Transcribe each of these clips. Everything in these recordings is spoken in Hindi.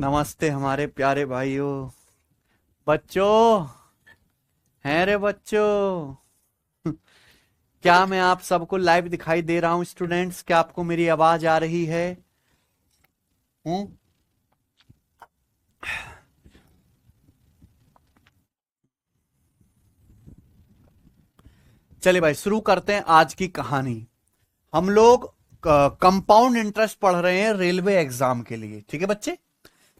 नमस्ते हमारे प्यारे भाइयों। बच्चों, हैं रे बच्चों। क्या मैं आप सबको लाइव दिखाई दे रहा हूं स्टूडेंट्स? क्या आपको मेरी आवाज आ रही है? हूं? चलिए भाई, शुरू करते हैं आज की कहानी। हम लोग कंपाउंड इंटरेस्ट पढ़ रहे हैं रेलवे एग्जाम के लिए। ठीक है बच्चे,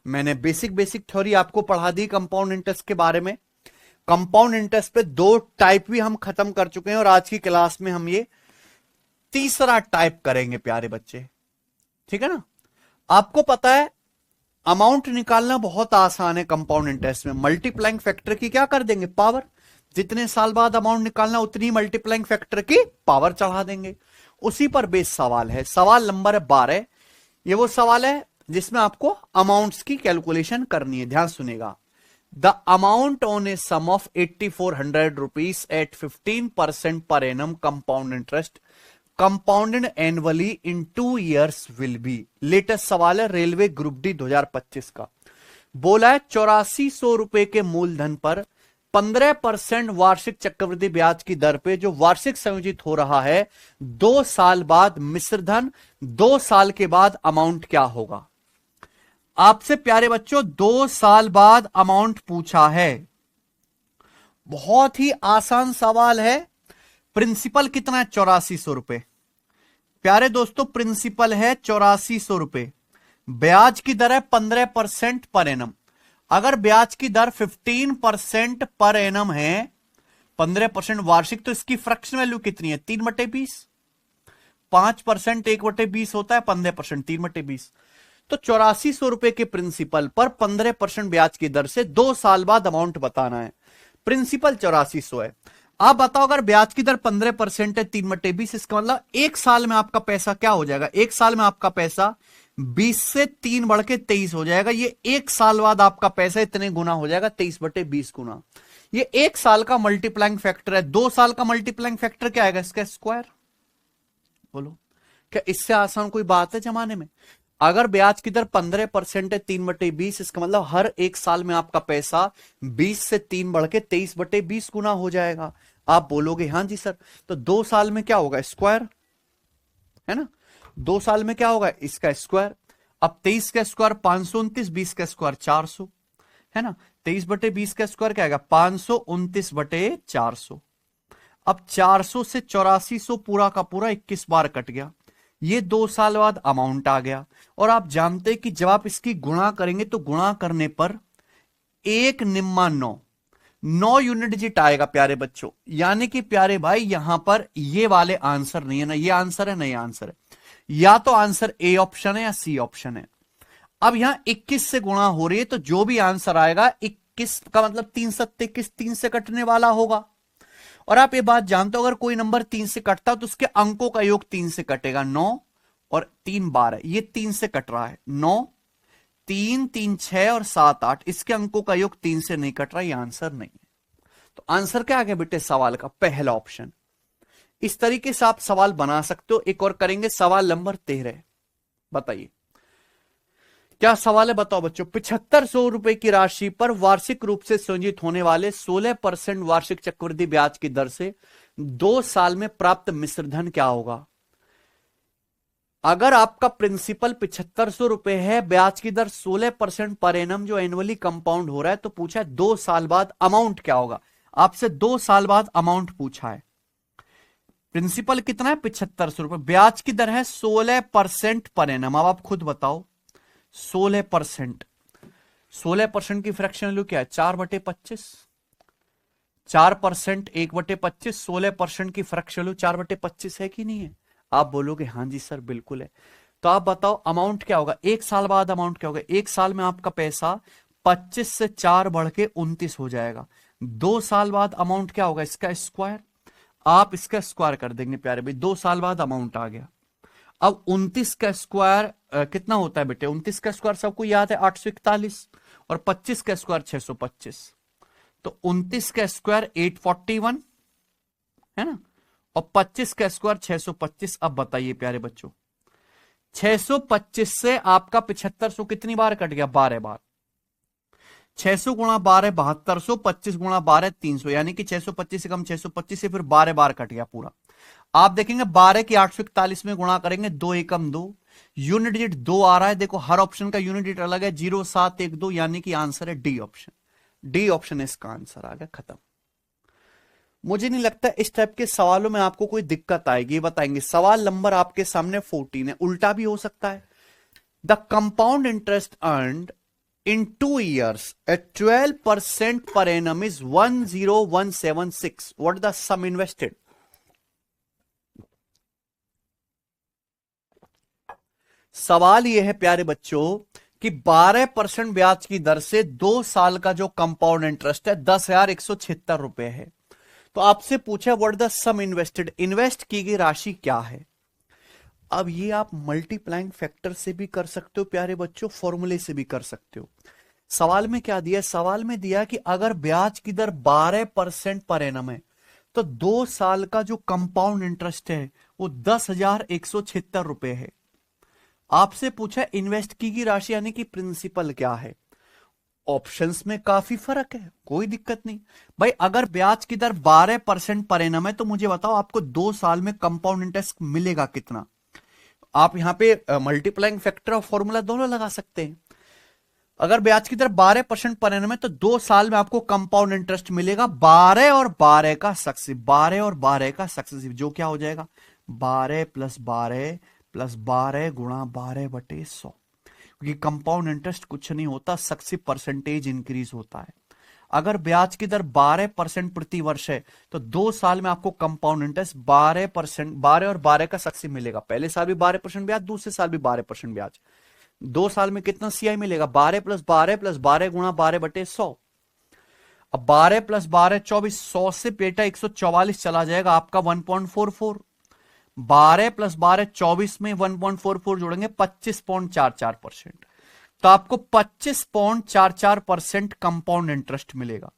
मैंने बेसिक बेसिक थ्योरी आपको पढ़ा दी कंपाउंड इंटरेस्ट के बारे में। कंपाउंड इंटरेस्ट पे दो टाइप भी हम खत्म कर चुके हैं और आज की क्लास में हम ये तीसरा टाइप करेंगे प्यारे बच्चे। ठीक है ना? आपको पता है अमाउंट निकालना बहुत आसान है कंपाउंड इंटरेस्ट में। मल्टीप्लाइंग फैक्टर की क्या कर देंगे? पावर। जितने साल बाद अमाउंट निकालना उतनी मल्टीप्लाइंग फैक्टर की पावर चढ़ा देंगे। उसी पर बेस सवाल है। सवाल नंबर 12। ये वो सवाल है जिसमें आपको अमाउंट्स की कैलकुलेशन करनी है। ध्यान सुनेगा। The amount on a sum of 8400 rupees at 15% per annum compound interest compounded annually in 2 years will be. Latest सवाल है रेलवे ग्रुप डी 2025 का। बोला है 8400 रुपए के मूलधन पर 15% वार्षिक चक्रवृद्धि ब्याज की दर पे जो वार्षिक संयोजित हो रहा है 2 साल बाद मिश्रधन, 2 साल के बाद अमाउंट क्या होगा? आपसे प्यारे बच्चों 2 साल बाद अमाउंट पूछा है। बहुत ही आसान सवाल है। प्रिंसिपल कितना है? 8400 रुपए। प्यारे दोस्तों, प्रिंसिपल है 8400 रुपए। ब्याज की दर है 15% पर एनम। अगर ब्याज की दर 15% पर एनम है, 15% वार्षिक, तो इसकी फ्रैक्शन वैल्यू कितनी है? 3/20। 5% 1/20 होता है, 15% 3/20। तो 8400 रुपए के प्रिंसिपल पर 15% ब्याज की दर से 2 साल बाद अमाउंट बताना है। प्रिंसिपल 8400 है। आप बताओ, अगर ब्याज की दर 15% है, 3/20, इसका मतलब 1 साल में आपका पैसा क्या हो जाएगा? 1 साल में आपका पैसा 20 से 3 बढ़ के 23 हो जाएगा। ये 1 साल बाद आपका पैसा इतने गुना हो जाएगा, 23/20 गुना। ये 1 साल का मल्टीप्लाइंग फैक्टर है। 2 साल का मल्टीप्लाइंग फैक्टर क्या आएगा? इसका स्क्वायर। बोलो, क्या इससे आसान कोई बात है जमाने में? अगर ब्याज की दर 15% है, 3/20, इसका मतलब हर 1 साल में आपका पैसा 20 से 3 बढ़ के 23/20 गुना हो जाएगा। आप बोलोगे हाँ जी सर, तो 2 साल में क्या होगा? स्क्वायर, है ना? 2 साल में क्या होगा? इसका स्क्वायर। अब 23 का स्क्वायर 529, 20 का स्क्वायर 400, है ना? 23/20 का स्क्वायर क्या आएगा? 529/400। अब 400 से 8400 पूरा का पूरा 21 बार कट गया। ये 2 साल बाद अमाउंट आ गया। और आप जानते हैं कि जब आप इसकी गुणा करेंगे तो गुणा करने पर 1/9 यूनिट डिजिट आएगा प्यारे बच्चों। यानी कि प्यारे भाई, यहां पर ये वाले आंसर नहीं है ना, ये आंसर है ना, ये आंसर है। या तो आंसर ए ऑप्शन है या सी ऑप्शन है। अब यहां 21 से गुणा हो रही है, तो जो भी आंसर आएगा 21 का मतलब 3 सत्ते 21, 3 से कटने वाला होगा। और आप ये बात जानते हो, अगर कोई नंबर 3 से कटता तो उसके अंकों का योग 3 से कटेगा। 9 और 3 12, ये 3 से कट रहा है। 9 3 3 6 और 7 8, इसके अंकों का योग 3 से नहीं कट रहा, ये आंसर नहीं है। तो आंसर क्या आ गया बेटे सवाल का? पहला ऑप्शन। इस तरीके से आप सवाल बना सकते हो। एक और करेंगे, सवाल नंबर 13। बताइए क्या सवाल है, बताओ बच्चों। 7500 रुपए की राशि पर वार्षिक रूप से संयोजित होने वाले 16% वार्षिक चक्रवृद्धि ब्याज की दर से 2 साल में प्राप्त मिश्रधन क्या होगा? अगर आपका प्रिंसिपल 7500 रुपए है, ब्याज की दर 16% पर एनम जो एनुअली कंपाउंड हो रहा है, तो पूछा है 2 साल बाद अमाउंट क्या होगा। आपसे 2 साल बाद अमाउंट पूछा है। प्रिंसिपल कितना है? 7500 रुपए। ब्याज की दर है 16% पर एनम। अब आप खुद बताओ, 16%, 16% की फ्रैक्शन वैल्यू क्या है? 4/25। 4% 1/25, 16% की फ्रैक्शन वैल्यू 4/25 है कि नहीं है? आप बोलोगे हाँ जी सर बिल्कुल है। तो आप बताओ अमाउंट क्या होगा? 1 साल बाद अमाउंट क्या होगा? 1 साल में आपका पैसा 25 से 4 बढ़ के 29 हो जाएगा। 2 साल बाद अमाउंट क्या होगा? इसका स्क्वायर। आप इसका स्क्वायर कर देंगे प्यारे भाई, 2 साल बाद अमाउंट आ गया। अब 29 का स्क्वायर कितना होता है बेटे? 29 का स्क्वायर सबको याद है 841, और 25 का स्क्वायर 625। तो 29 का स्क्वायर 841, है ना? और 25 का स्क्वायर 625। अब बताइए प्यारे बच्चों, 625 से आपका 7500 कितनी बार कट गया? 12 बार। 600 गुणा 12 7200, 25 गुणा 12 300, यानी कि 625 से कम 625 से फिर 12 बार कट गया पूरा। आप देखेंगे 12 की 841 में गुणा करेंगे, 2 एकम 2, यूनिट डिजिट 2 आ रहा है। देखो हर ऑप्शन का यूनिट डिजिट अलग है, 0712, यानी कि आंसर है डी ऑप्शन। डी ऑप्शन इसका आंसर आ गया, खत्म। मुझे नहीं लगता इस टाइप के सवालों में आपको कोई दिक्कत आएगी, बताएंगे। सवाल नंबर आपके सामने 14 है, उल्टा भी हो सकता है। The compound interest earned in 2 years at 12% per annum is 10176. What is the sum invested? सवाल यह है प्यारे बच्चों कि 12% ब्याज की दर से 2 साल का जो कंपाउंड इंटरेस्ट है 10,176 रुपए है। तो आपसे पूछा what the sum invested, invest की गई राशि क्या है। अब ये आप मल्टीप्लाइंग फैक्टर से भी कर सकते हो प्यारे बच्चों, फॉर्मूले से भी कर सकते हो। सवाल में क्या दिया? सवाल में दिया कि अगर ब्याज की दर 12% पर एनम है तो 2 साल का जो कंपाउंड इंटरेस्ट है वो 10,176 रुपए है। आपसे पूछा इन्वेस्ट की गई राशि यानी कि प्रिंसिपल क्या है। ऑप्शंस में काफी फर्क है, कोई दिक्कत नहीं भाई। अगर ब्याज की दर 12% पर एनम है तो मुझे बताओ आपको 2 साल में कंपाउंड इंटरेस्ट मिलेगा कितना। आप यहां पे मल्टीप्लाइंग फैक्टर और फॉर्मूला दोनों लगा सकते हैं। अगर ब्याज की दर 12% पर एनम है तो 2 साल में आपको कंपाउंड इंटरेस्ट मिलेगा 12 और 12 का सक्सेसिव, 12 और 12 का सक्सेसिव, जो क्या हो जाएगा 12 प्लस 12 प्लस 12 गुणा 12/100। क्योंकि कंपाउंड इंटरेस्ट कुछ नहीं होता, सक्सेसिव परसेंटेज इंक्रीज होता है। अगर ब्याज की दर 12% प्रति वर्ष है तो 2 साल में आपको कंपाउंड इंटरेस्ट 12%, 12 और 12 का सक्सेसिव मिलेगा। पहले साल भी 12% ब्याज, दूसरे साल भी 12% ब्याज। 2 साल में कितना सीआई मिलेगा? 12 प्लस 12 प्लस 12 गुणा 12/100। अब 12 प्लस 12 24, 100 से बेटा 144 चला जाएगा आपका 1.44। 12 प्लस 12 24 में 1.44 जोड़ेंगे 25.44%। तो आपको 25.44% कंपाउंड इंटरेस्ट मिलेगा।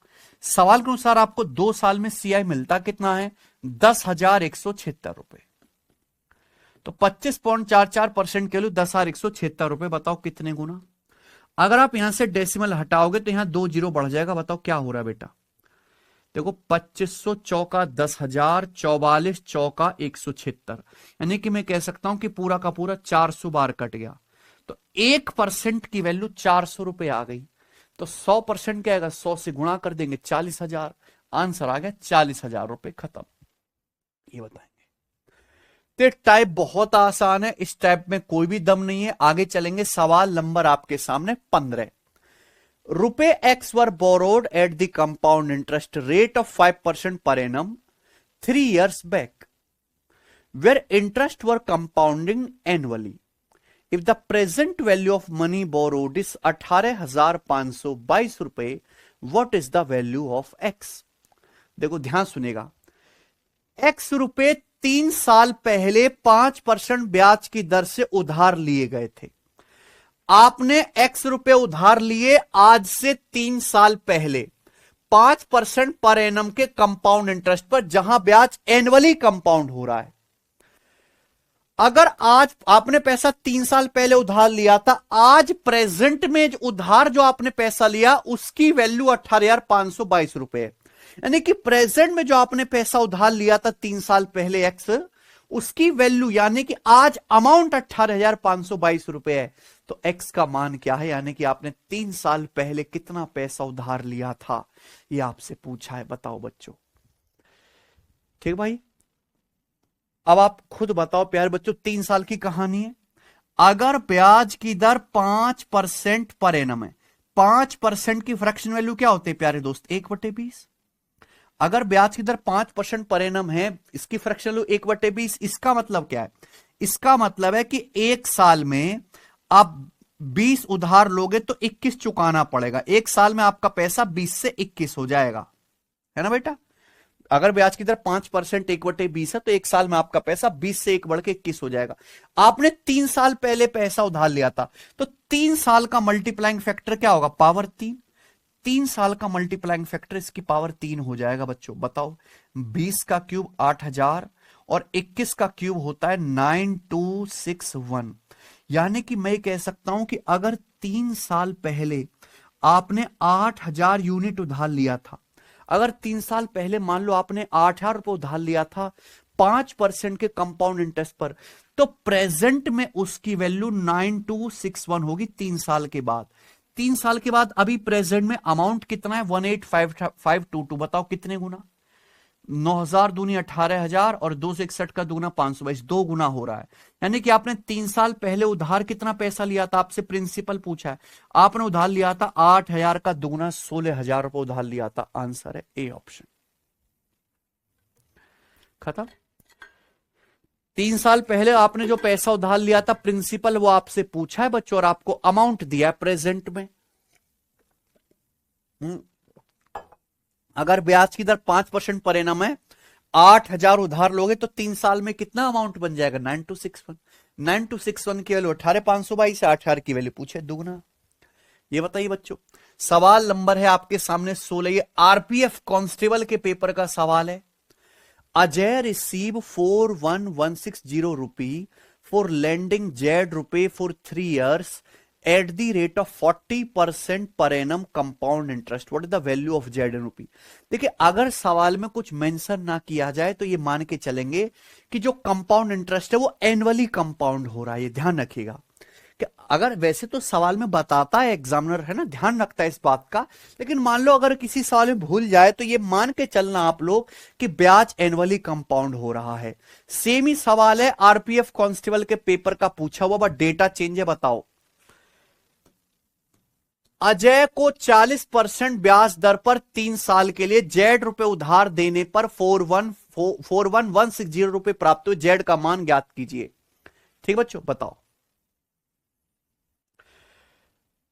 सवाल के अनुसार आपको 2 साल में सीआई मिलता कितना है? 10,176 रुपए। तो 25.44% के लिए 10,176 रुपए, बताओ कितने गुना। अगर आप यहां से डेसिमल हटाओगे तो यहां 2 जीरो बढ़ जाएगा। बताओ क्या हो रहा है बेटा। देखो 2500 चौका 10,000, 44 चौका 176, यानी कि मैं कह सकता हूं कि पूरा का पूरा 400 बार कट गया। तो 1% की वैल्यू 400 रुपए आ गई। तो 100% क्या आएगा? 100 से गुणा कर देंगे 40,000। आंसर आ गया 40,000 रुपए, खत्म। ये बताएंगे। तो टाइप बहुत आसान है, इस टाइप में कोई भी दम नहीं है। आगे चलेंगे। सवाल नंबर आपके सामने 15। रुपए x were borrowed at the compound interest rate of 5% per annum 3 years back, where interest were compounding annually. If the present value of money borrowed is 18,522 रुपए, what is the value of x? देखो ध्यान सुनेगा। x रुपए 3 साल पहले 5% ब्याज की दर से उधार लिए गए थे। आपने x रुपए उधार लिए आज से 3 साल पहले 5% पर एनम के कंपाउंड इंटरेस्ट पर, जहां ब्याज एनुअली कंपाउंड हो रहा है। अगर आज आपने पैसा 3 साल पहले उधार लिया था, आज प्रेजेंट में उधार जो आपने पैसा लिया उसकी वैल्यू 18,522 रुपए है। यानी कि प्रेजेंट में जो आपने पैसा उधार लिया था 3 साल पहले एक्स, उसकी वैल्यू यानी कि आज अमाउंट 18,522 रुपए है। तो एक्स का मान क्या है? यानी कि आपने 3 साल पहले कितना पैसा उधार लिया था, यह आपसे पूछा है। बताओ बच्चों। ठीक भाई, अब आप खुद बताओ प्यारे बच्चों। 3 साल की कहानी है। अगर ब्याज की दर 5% पर एनम है, 5% की फ्रैक्शन वैल्यू क्या होती है प्यारे दोस्त? 1/20। अगर ब्याज की दर 5% पर एनम है, इसकी फ्रैक्शन वैल्यू 1/20। इसका मतलब क्या है? इसका मतलब है कि 1 साल में आप 20 उधार लोगे तो 21 चुकाना पड़ेगा। 1 साल में आपका पैसा 20 से 21 हो जाएगा, है ना बेटा। अगर ब्याज की दर 5% 1/20 है तो 1 साल में आपका पैसा 20 से 1 बढ़ के 21 हो जाएगा। आपने 3 साल पहले पैसा उधार लिया था, तो 3 साल का मल्टीप्लाइंग फैक्टर क्या होगा? पावर 3। 3 साल का मल्टीप्लाइंग फैक्टर इसकी पावर 3 हो जाएगा बच्चों। बताओ 20 का क्यूब 8,000 और 21 का क्यूब होता है 9261। यानी कि मैं कह सकता हूं कि अगर 3 साल पहले आपने 8000 यूनिट उधार लिया था, अगर 3 साल पहले मान लो आपने 8000 रुपए उधार लिया था 5% के कंपाउंड इंटरेस्ट पर, तो प्रेजेंट में उसकी वैल्यू 9261 होगी 3 साल के बाद। 3 साल के बाद अभी प्रेजेंट में अमाउंट कितना है 18522। बताओ कितने गुना? 9000 दूनी 18000 और 261 का दूना 522, 2 गुना हो रहा है। यानी कि आपने 3 साल पहले उधार कितना पैसा लिया था, आपसे प्रिंसिपल पूछा है, आपने उधार लिया था 8000 का दूना 16000 रुपए उधार लिया था। आंसर है ए ऑप्शन। खत्म। 3 साल पहले आपने जो पैसा उधार लिया था प्रिंसिपल वो आपसे पूछा है बच्चों, और आपको अमाउंट दिया है प्रेजेंट में। अगर ब्याज की दर 5% पर एनम है, 8000 उधार लोगे तो 3 साल में कितना अमाउंट बन जाएगा 9261। 9261 की वैल्यू 18522 से 8000 की वैल्यू पूछे दुगना। ये बताइए बच्चों, सवाल नंबर है आपके सामने 16। ये आरपीएफ कांस्टेबल के पेपर का सवाल है। Ajay receive 41,160 rupee for lending Z रुपए for 3 years at the rate of 40% per annum compound interest. What is the value of Z in rupee? देखिए, अगर सवाल में कुछ मेंशन ना किया जाए तो ये मान के चलेंगे कि जो कंपाउंड इंटरेस्ट है वो एनुअली कंपाउंड हो रहा है। ये ध्यान रखिएगा कि अगर वैसे तो सवाल में बताता है एग्जामिनर, है ना, ध्यान रखता है इस बात का, लेकिन मान लो अगर किसी सवाल में भूल जाए तो ये मान के चलना आप लोग कि ब्याज एनुअली कंपाउंड हो रहा है। सेम ही सवाल है आरपीएफ कांस्टेबल के पेपर का पूछा हुआ, बट डेटा चेंज है। बताओ, अजय को 40% ब्याज दर पर 3 साल के लिए जेड रुपए उधार देने पर 41,160 रुपए प्राप्त हुए। जेड का मान ज्ञात कीजिए। ठीक बच्चों, बताओ।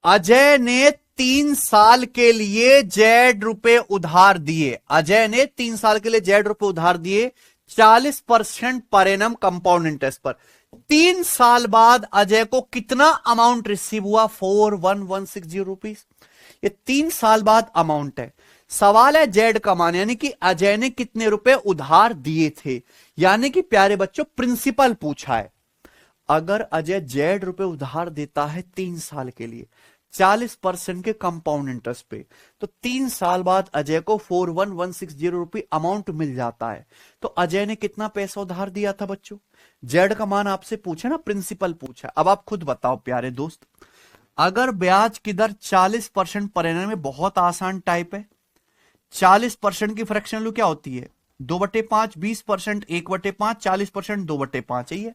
अजय ने 3 साल के लिए जेड रुपए उधार दिए। अजय ने 3 साल के लिए जेड रुपए उधार दिए 40% पर एनम कंपाउंड इंटरेस्ट पर। 3 साल बाद अजय को कितना अमाउंट रिसीव हुआ 41,160 रुपीज। ये 3 साल बाद अमाउंट है। सवाल है जेड का मान, यानी कि अजय ने कितने रुपए उधार दिए थे। यानी कि प्यारे बच्चों प्रिंसिपल पूछा है, अगर अजय जेड रुपए उधार देता है 3 साल के लिए 40% के कंपाउंड इंटरेस्ट पे, तो 3 साल बाद अजय को 41,160 रुपये अमाउंट मिल जाता है। तो अजय ने कितना पैसा उधार दिया था बच्चों? जेड का मान आपसे पूछा ना, प्रिंसिपल पूछा। अब आप खुद बताओ प्यारे दोस्त, अगर ब्याज की दर 40% पर एनम में, बहुत आसान टाइप है। 40% की फ्रैक्शन वैल्यू क्या होती है 2/5, 20% 1/5, 40% 2/5 है।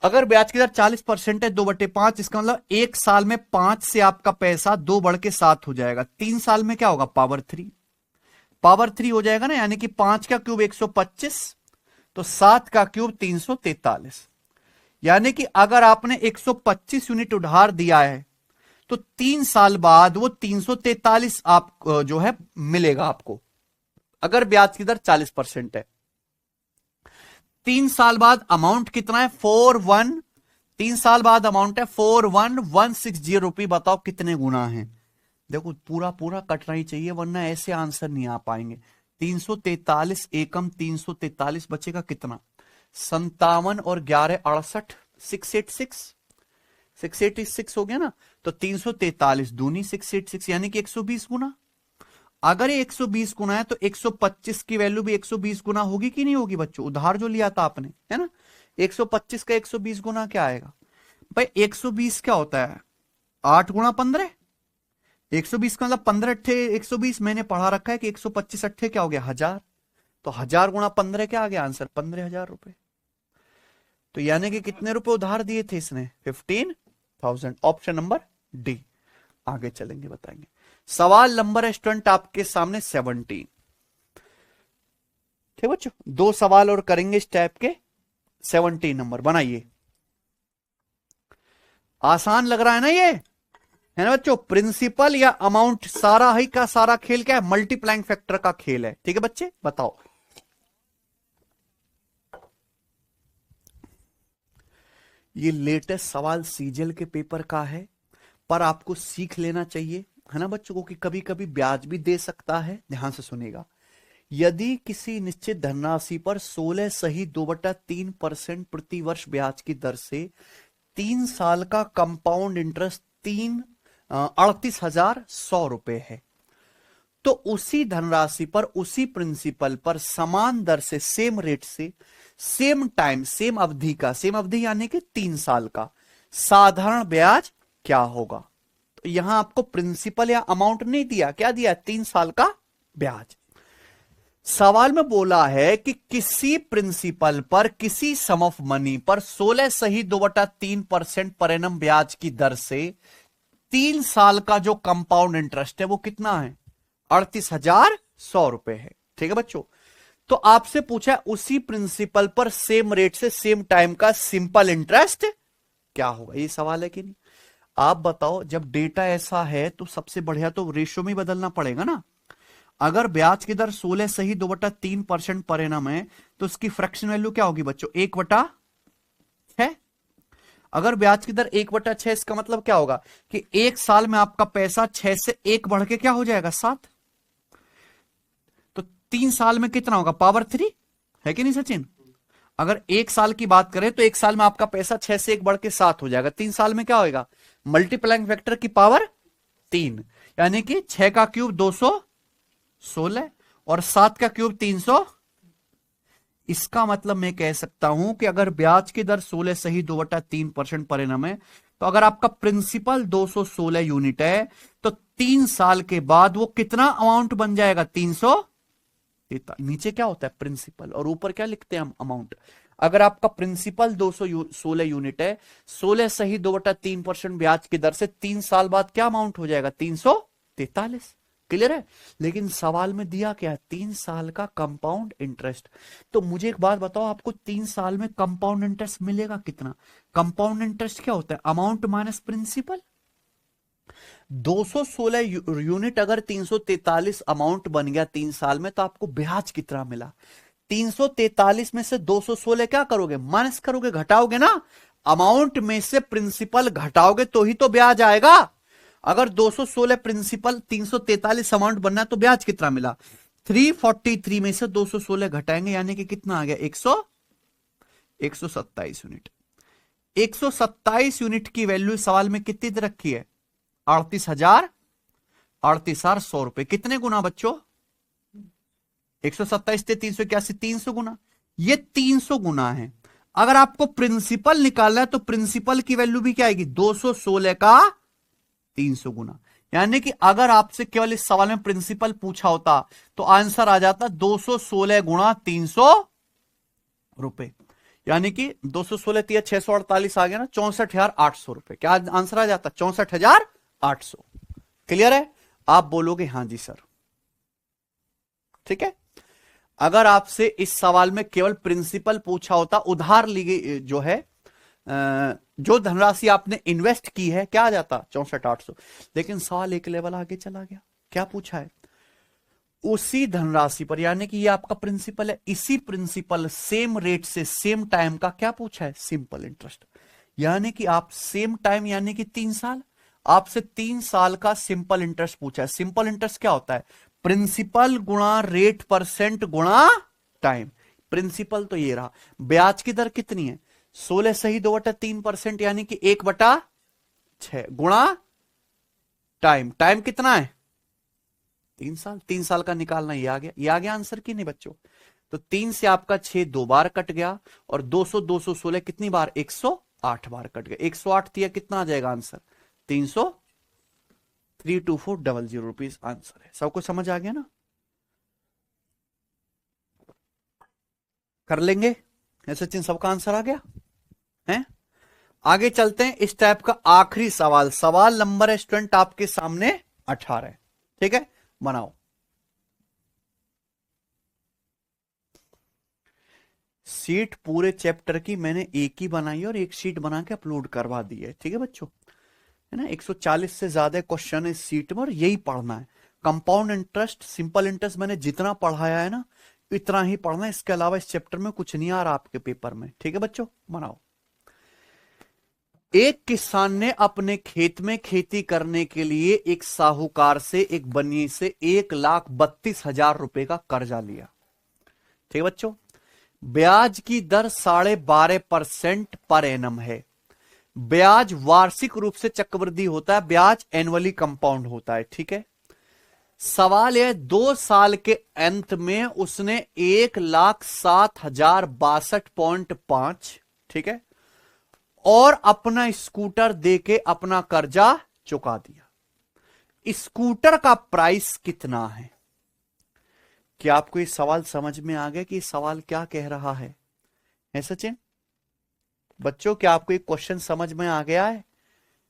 अगर ब्याज की दर 40% है 2/5, इसका मतलब 1 साल में 5 से आपका पैसा 2 बढ़ के 7 हो जाएगा। 3 साल में क्या होगा पावर 3 हो जाएगा ना, यानी कि 5 का क्यूब 125, तो 7 का क्यूब 343। यानी कि अगर आपने 125 यूनिट उधार दिया है तो 3 साल बाद वो 343 आप जो है मिलेगा आपको, अगर ब्याज की दर 40% है। 3 साल बाद अमाउंट कितना है 3 साल बाद अमाउंट है 41,160 रुपये। बताओ कितने गुना है। देखो पूरा कटना ही चाहिए, वरना ऐसे आंसर नहीं आ पाएंगे। 343 एकम 343 बचेगा कितना 57 और 11 68, 686 हो गया ना। तो 343 दूनी 686 यानी कि 120 गुना। अगर ये 120 गुना है तो 125 की वैल्यू भी 120 गुना होगी कि नहीं होगी बच्चों? उधार जो लिया था आपने, है ना, 125 का 120 गुना क्या आएगा भाई? 120 क्या होता है 8 गुणा 15। 120 का मतलब 15 अट्ठे 120। मैंने पढ़ा रखा है कि 125 अट्ठे क्या हो गया 1000, तो 1000 गुणा 15 क्या आ गया आंसर 15,000 रुपए। तो यानी कि कितने रुपए उधार दिए थे इसने 15,000। Option number D. आगे चलेंगे बताएंगे। सवाल नंबर है स्टूडेंट आपके सामने 17। ठीक बच्चों, 2 सवाल और करेंगे इस टाइप के। 17 नंबर बनाइए। आसान लग रहा है ना ये, है ना बच्चों? प्रिंसिपल या अमाउंट, सारा ही का सारा खेल क्या है मल्टीप्लाइंग फैक्टर का खेल है। ठीक है बच्चे, बताओ। ये लेटेस्ट सवाल सीजीएल के पेपर का है, पर आपको सीख लेना चाहिए, है ना बच्चों को, कि कभी कभी ब्याज भी दे सकता है। ध्यान से सुनेगा। यदि किसी निश्चित धनराशि पर 16 सही 2/3% प्रति वर्ष ब्याज की दर से 3 साल का कंपाउंड इंटरेस्ट 38,100 रुपए है, तो उसी धनराशि पर उसी प्रिंसिपल पर समान दर से सेम रेट से सेम टाइम सेम अवधि यानी कि 3 साल का साधारण ब्याज क्या होगा। तो यहां आपको प्रिंसिपल या अमाउंट नहीं दिया, क्या दिया? 3 साल का ब्याज। सवाल में बोला है कि किसी प्रिंसिपल पर किसी सम ऑफ मनी पर 16 सही 2/3% पर एनम ब्याज की दर से 3 साल का जो कंपाउंड इंटरेस्ट है वो कितना है? 38,100 रुपए है। ठीक है बच्चों, तो आपसे पूछा उसी प्रिंसिपल पर सेम रेट से सेम टाइम का सिंपल इंटरेस्ट क्या होगा, ये सवाल है कि नहीं? आप बताओ, जब डेटा ऐसा है तो सबसे बढ़िया तो रेशियो में बदलना पड़ेगा ना। अगर ब्याज की दर 16 सही 2/3% पर एनम है तो उसकी फ्रैक्शन वैल्यू क्या होगी बच्चों? 1/6। अगर ब्याज की दर 1/6, इसका मतलब क्या होगा कि 1 साल में आपका पैसा 6 से 1 बढ़ के क्या हो जाएगा? 7। तो 3 साल में कितना होगा? पावर 3 है कि नहीं सचिन? अगर 1 साल की बात करें तो 1 साल में आपका पैसा 6 से 1 बढ़ के 7 हो जाएगा। 3 साल में क्या होगा? मल्टीप्लाइंग फैक्टर की पावर 3, यानी कि 6 का क्यूब 216 और 7 का क्यूब 300। इसका मतलब मैं कह सकता हूं कि अगर ब्याज की दर 16 सही 2/3% पर एनम है, तो अगर आपका प्रिंसिपल 216 यूनिट है तो 3 साल के बाद वो कितना अमाउंट बन जाएगा? 300। नीचे क्या होता है? प्रिंसिपल, और ऊपर क्या लिखते हैं हम? अमाउंट। अगर आपका प्रिंसिपल 216 यूनिट है, 16 सही 2/3% ब्याज की दर से 3 साल बाद क्या अमाउंट हो जाएगा? 343। क्लियर है? लेकिन सवाल में दिया क्या है? 3 साल का कंपाउंड इंटरेस्ट। तो मुझे एक बात बताओ, आपको 3 साल में कंपाउंड इंटरेस्ट मिलेगा कितना? कंपाउंड इंटरेस्ट क्या होता है? Amount minus principal. 216 यूनिट अगर 343 अमाउंट बन गया 3 साल में, तो आपको ब्याज कितना मिला? 343 में से 216 क्या करोगे? माइनस करोगे, घटाओगे ना। अमाउंट में से प्रिंसिपल घटाओगे तो ही तो ब्याज आएगा। अगर 216 प्रिंसिपल 343 अमाउंट बनना है तो ब्याज कितना मिला? 343 में से 216 घटाएंगे, यानी कि कितना आ गया? 127 यूनिट। 127 यूनिट की वैल्यू सवाल में कितनी दे रखी है? 38,100 रुपए। कितने गुना बच्चों? 127 थे 381, 300 गुना। ये 300 गुना है। अगर आपको प्रिंसिपल निकालना है तो प्रिंसिपल की वैल्यू भी क्या आएगी? 216 का 300 गुना। यानी कि अगर आपसे केवल इस सवाल में प्रिंसिपल पूछा होता तो आंसर आ जाता 216 गुणा 300 रुपए। यानी कि 216 तिया 648 आ गया ना, 64,800 रुपए। क्या आंसर आ जाता? 64,800। क्लियर है? आप बोलोगे हां जी सर। ठीक है। अगर आपसे इस सवाल में केवल प्रिंसिपल पूछा होता, उधार ली गई जो है, जो धनराशि आपने इन्वेस्ट की है, क्या आ जाता? 64,800। लेकिन सवाल एक लेवल आगे चला गया। क्या पूछा है? उसी धनराशि पर, यानी कि ये आपका प्रिंसिपल है, इसी प्रिंसिपल सेम रेट से सेम टाइम का क्या पूछा है? Simple interest. यानी कि आप सेम टाइम यानी कि 3 साल, आपसे 3 साल का सिंपल इंटरेस्ट पूछा है। सिंपल इंटरेस्ट क्या होता है? प्रिंसिपल गुणा रेट परसेंट गुणा टाइम। प्रिंसिपल तो ये रहा। ब्याज की दर कितनी है? 16 सही 2/3% यानी कि 1/6 गुणा टाइम। टाइम कितना है? 3 साल। 3 साल का निकालना, ये आ गया। ये आ गया आंसर की नहीं बच्चों? तो 3 से आपका 6 2 बार कट गया और 216 कितनी बार? 108 बार कट गया। 108 दिया, कितना आ जाएगा आंसर? 300। 32400 रुपीज आंसर है। सबको समझ आ गया ना? कर लेंगे सचिन? सबका आंसर आ गया है? आगे चलते हैं। इस टाइप का आखिरी सवाल, सवाल नंबर है स्टूडेंट आपके सामने 18। ठीक है, बनाओ। शीट पूरे चैप्टर की मैंने एक ही बनाई और एक शीट बना के अपलोड करवा दी है। ठीक है बच्चों, है ना? 140 से ज्यादा क्वेश्चन है शीट में और यही पढ़ना है। कंपाउंड इंटरेस्ट, सिंपल इंटरेस्ट मैंने जितना पढ़ाया है ना, इतना ही पढ़ना है। इसके अलावा इस चैप्टर में कुछ नहीं आ रहा आपके पेपर में। ठीक है बच्चों, बनाओ। एक किसान ने अपने खेत में खेती करने के लिए एक साहूकार से, एक बनिए से 1,32,000 रुपए का कर्जा लिया। ठीक है बच्चों, ब्याज की दर 12.5% पर एनम है। ब्याज वार्षिक रूप से चक्रवृद्धि होता है, ब्याज एनुअली कंपाउंड होता है। ठीक है, सवाल है 2 साल के अंत में उसने 1,07,062.5, ठीक है, और अपना स्कूटर देके अपना कर्जा चुका दिया। स्कूटर का प्राइस कितना है? क्या आपको ये सवाल समझ में आ गया कि सवाल क्या कह रहा है सचिन? बच्चों, क्या आपको एक क्वेश्चन समझ में आ गया है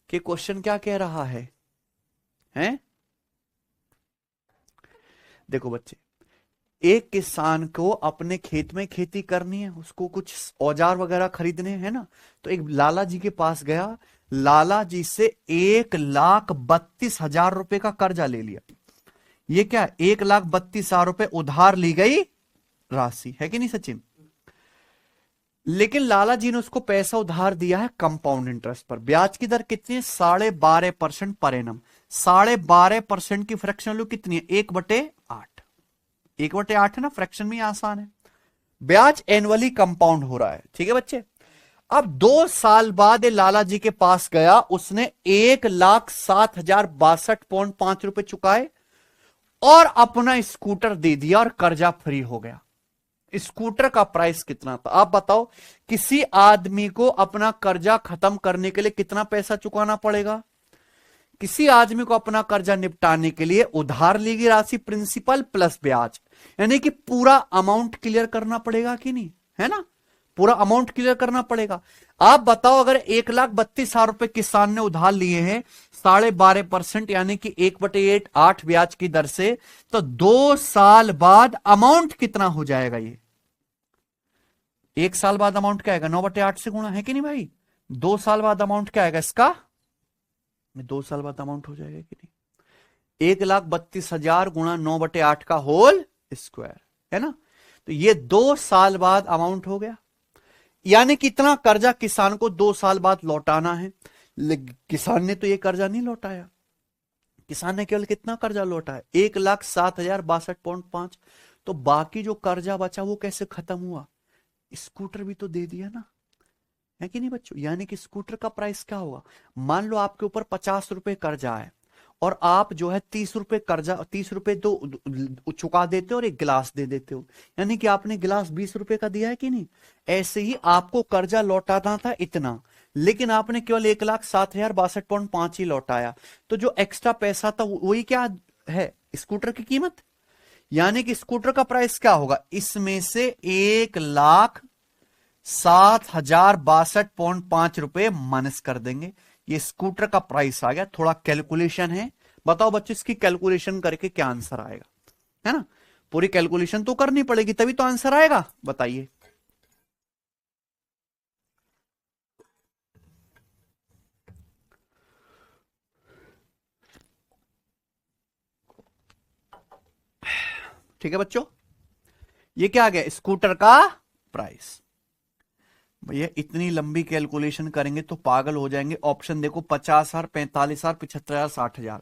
कि क्वेश्चन क्या कह रहा है? हैं? देखो बच्चे, एक किसान को अपने खेत में खेती करनी है, उसको कुछ औजार वगैरह खरीदने हैं ना, तो एक लाला जी के पास गया, लाला जी से 1,32,000 रुपए का कर्जा ले लिया। ये क्या, 1,32,000 रुपए उधार ली गई राशि है कि नहीं सचिन? लेकिन लाला जी ने उसको पैसा उधार दिया है कंपाउंड इंटरेस्ट पर। ब्याज की दर कितनी है? 12.5% पर एनम। 12.5% की फ्रैक्शन वैल्यू कितनी है? 1/8। 1/8 है ना, फ्रैक्शन में आसान है। ब्याज एनुअली कंपाउंड हो रहा है। ठीक है बच्चे, अब 2 साल बाद लाला जी के पास गया, उसने 1,07,062.5 रुपए चुकाए और अपना स्कूटर दे दिया और कर्जा फ्री हो गया। स्कूटर का प्राइस कितना था? आप बताओ, किसी आदमी को अपना कर्जा खत्म करने के लिए कितना पैसा चुकाना पड़ेगा? किसी आदमी को अपना कर्जा निपटाने के लिए उधार ली गई राशि प्रिंसिपल प्लस ब्याज, यानी कि पूरा अमाउंट क्लियर करना पड़ेगा कि नहीं, है ना? पूरा अमाउंट क्लियर करना पड़ेगा। आप बताओ, अगर 1,32,000 रुपए किसान ने उधार लिए हैं 12.5% यानी कि 1/8 ब्याज की दर से, तो 2 साल बाद अमाउंट कितना हो जाएगा? ये 1 साल बाद अमाउंट क्या आएगा? 9/8 से गुणा, है कि नहीं भाई? 2 साल बाद अमाउंट क्या आएगा इसका? 2 साल बाद अमाउंट हो जाएगा कि नहीं? 1,32,000 गुणा 9/8 का होल स्क्वायर, है ना? तो ये 2 साल बाद अमाउंट हो गया, यानी कितना कर्जा किसान को 2 साल बाद लौटाना है। किसान ने तो ये कर्जा नहीं लौटाया, किसान ने केवल कितना कर्जा लौटाया? 1,07,062.5। तो बाकी जो कर्जा बचा वो कैसे खत्म हुआ? स्कूटर भी तो दे दिया ना, है कि नहीं बच्चों? यानी कि स्कूटर का प्राइस क्या होगा? मान लो आपके ऊपर 50 रुपए कर्जा है और आप जो है 30 रुपए कर्जा, 30 रुपए तो चुका देते हो और एक गिलास दे देते हो, यानी कि आपने गिलास 20 रुपए का दिया है कि नहीं? ऐसे ही आपको कर्जा लौटाना था इतना, लेकिन आपने केवल 1,07,062.5 ही लौटाया। तो जो एक्स्ट्रा पैसा था वही क्या है? स्कूटर की कीमत। यानी कि स्कूटर का प्राइस क्या होगा? इसमें से 1,07,062.5 रुपए माइनस कर देंगे, ये स्कूटर का प्राइस आ गया। थोड़ा कैलकुलेशन है, बताओ बच्चों इसकी कैलकुलेशन करके क्या आंसर आएगा, है ना? पूरी कैलकुलेशन तो करनी पड़ेगी तभी तो आंसर आएगा, बताइए। ठीक है बच्चों, ये क्या आ गया? स्कूटर का प्राइस। भैया इतनी लंबी कैलकुलेशन करेंगे तो पागल हो जाएंगे। ऑप्शन देखो, 50,000, 45,000, 75,000, 60,000।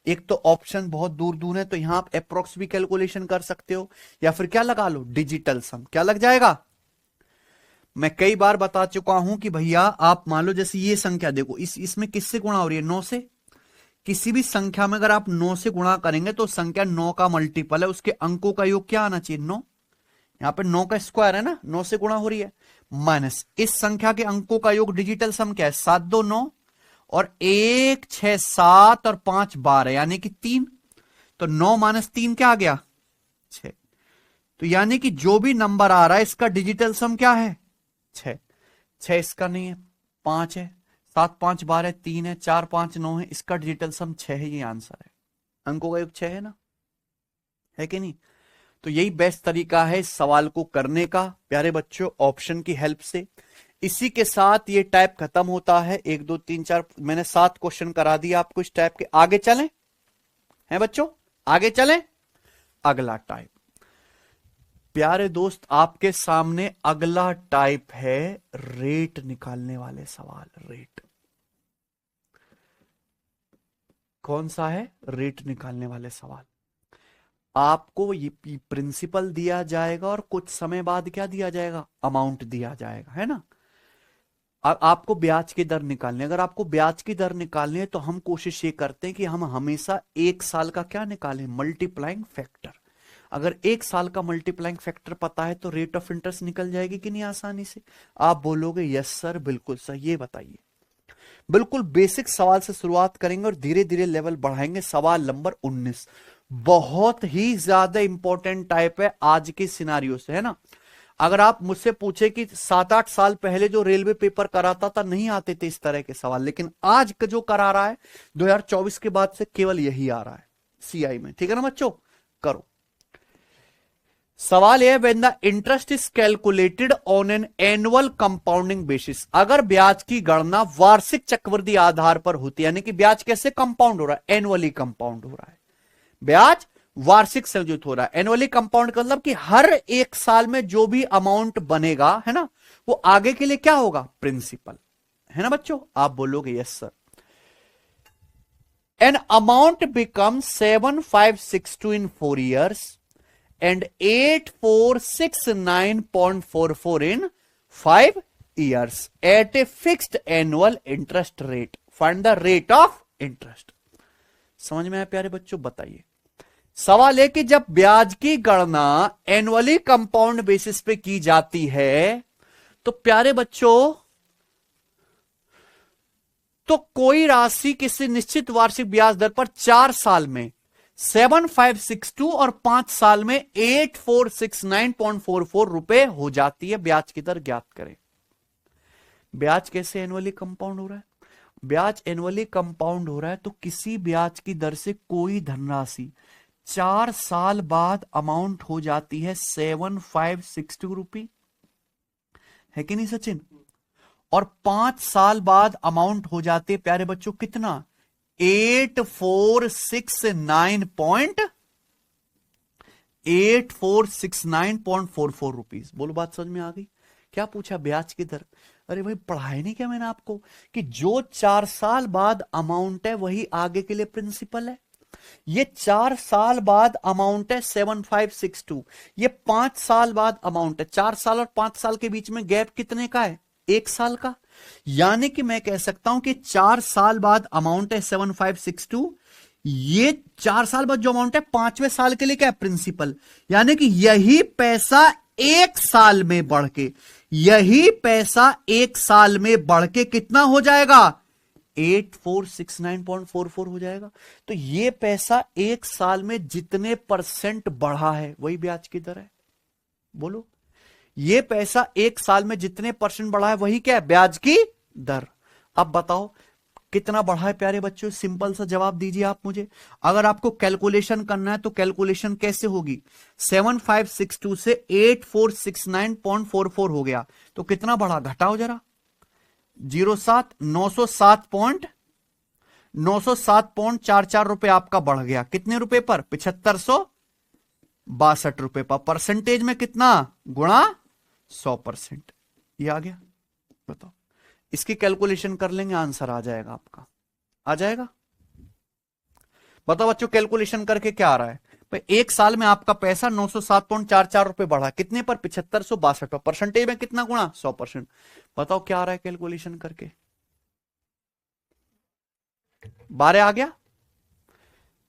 एक तो ऑप्शन बहुत दूर दूर है, तो यहां आप अप्रोक्स भी कैलकुलेशन कर सकते हो, या फिर क्या लगा लो, डिजिटल सम। क्या लग जाएगा? मैं कई बार बता चुका हूं कि भैया आप मान लो जैसे ये संख्या देखो, इसमें किससे गुणा हो रही है? 9 से। किसी भी संख्या में अगर आप 9 से गुणा करेंगे तो संख्या 9 का मल्टीपल है, उसके अंकों का योग क्या आना चाहिए? 9। यहां पे 9 का स्क्वायर है ना, 9 से गुणा हो रही है, माइनस इस संख्या के अंकों का योग डिजिटल सम क्या है? 7 2 9 और 1 6 7 और 5 12, यानी कि 3। तो 9 माइनस 3 क्या आ गया? 6। तो यानी कि जो भी नंबर आ रहा है इसका डिजिटल सम क्या है? 6। 6 इसका नहीं है, 5 है, 7 5 12 3 है, 4 5 9 है, इसका डिजिटल सम 6 है। ये आंसर है, अंकों का योग 6 है ना, है कि नहीं? तो यही बेस्ट तरीका है इस सवाल को करने का प्यारे बच्चों, ऑप्शन की हेल्प से। इसी के साथ ये टाइप खत्म होता है। 1 2 3 4 मैंने 7 क्वेश्चन करा दिया आपको इस टाइप के। आगे चलें हैं बच्चों, आगे चलें। अगला टाइप प्यारे दोस्त, आपके सामने अगला टाइप है रेट निकालने वाले सवाल। रेट कौन सा है? रेट निकालने वाले सवाल। आपको ये प्रिंसिपल दिया जाएगा और कुछ समय बाद क्या दिया जाएगा? अमाउंट दिया जाएगा, है ना। आपको ब्याज की दर निकालनी, अगर आपको ब्याज की दर निकालनी है तो हम कोशिश ये करते हैं कि हम हमेशा एक साल का क्या निकालें? Multiplying factor. अगर एक साल का मल्टीप्लाइंग फैक्टर पता है तो रेट ऑफ इंटरेस्ट निकल जाएगी कि नहीं आसानी से? आप बोलोगे यस सर, बिल्कुल सर। ये बताइए, बिल्कुल बेसिक सवाल से शुरुआत करेंगे और धीरे धीरे लेवल बढ़ाएंगे। सवाल नंबर 19 बहुत ही ज्यादा इंपॉर्टेंट टाइप है आज के सिनारियो से, है ना। अगर आप मुझसे पूछे कि 7-8 साल पहले जो रेलवे पेपर कराता था नहीं आते थे इस तरह के सवाल, लेकिन आज का जो करा रहा है 2024 के बाद से केवल यही आ रहा है सीआई में, ठीक है ना बच्चों। करो सवाल है, when the interest is calculated on an annual compounding basis, अगर ब्याज की गणना वार्षिक चक्रवृद्धि आधार पर होती है, यानी कि ब्याज कैसे कंपाउंड हो रहा है? एनुअली कंपाउंड हो रहा है, ब्याज वार्षिक संयोजित हो रहा है। एनुअली कंपाउंड का मतलब कि हर एक साल में जो भी अमाउंट बनेगा, है ना, वो आगे के लिए क्या होगा? प्रिंसिपल, है ना बच्चों। आप बोलोगे yes sir. An amount become 7562 in 4 years and 8469.44 in 5 years at a fixed annual interest rate. Find the rate of interest. समझ में आया प्यारे बच्चों? बताइए। सवाल है कि जब ब्याज की गणना एनुअली कंपाउंड बेसिस पे की जाती है तो प्यारे बच्चों, तो कोई राशि किसी निश्चित वार्षिक ब्याज दर पर 4 साल में 7562 और 5 साल में 8469.44 रुपए हो जाती है। ब्याज की दर ज्ञात करें। ब्याज कैसे एनुअली कंपाउंड हो रहा है? ब्याज एनुअली कंपाउंड हो रहा है तो किसी ब्याज की दर से कोई धनराशि 4 साल बाद अमाउंट हो जाती है 7562 रुपये, है कि नहीं सचिन? और 5 साल बाद अमाउंट हो जाती है प्यारे बच्चों कितना? 8469.44 रुपीज। बोलो बात समझ में आ गई? क्या पूछा? ब्याज की दर। अरे भाई पढ़ाया नहीं क्या मैंने आपको कि जो 4 साल बाद अमाउंट है वही आगे के लिए प्रिंसिपल है। ये 4 साल बाद अमाउंट है 7562, ये 5 साल बाद अमाउंट है। 4 साल और 5 साल के बीच में गैप कितने का है? 1 साल का। यानी कि मैं कह सकता हूं कि 4 साल बाद अमाउंट है 7562, ये 4 साल बाद जो अमाउंट है 5वें साल के लिए क्या है? प्रिंसिपल। यानी कि यही पैसा 1 साल में बढ़ के, यही पैसा 1 साल में बढ़ के कितना हो जाएगा? 8469.44 हो जाएगा। तो ये पैसा 1 साल में जितने परसेंट बढ़ा है वही ब्याज की दर है। बोलो, ये पैसा 1 साल में जितने परसेंट बढ़ा है वही क्या है? ब्याज की दर। अब बताओ कितना बढ़ा है प्यारे बच्चों? सिंपल सा जवाब दीजिए आप मुझे। अगर आपको कैलकुलेशन करना है तो कैलकुलेशन कैसे होगी? 7562 से 8469.44 हो गया तो कितना बढ़ा? घटाओ जरा। 07 907.44 रुपए आपका बढ़ गया। कितने रुपए पर? 7562 रुपए पर। परसेंटेज में कितना? गुणा 100%। ये आ गया। बताओ, इसकी कैलकुलेशन कर लेंगे, आंसर आ जाएगा आपका। आ जाएगा? बताओ बच्चों, कैलकुलेशन करके क्या आ रहा है? भाई 1 साल में आपका पैसा 907.44 रुपए बढ़ा। कितने पर? 7562 पर। परसेंटेज में कितना गुणा? 100%। बताओ क्या आ रहा है कैलकुलेशन करके? 12 आ गया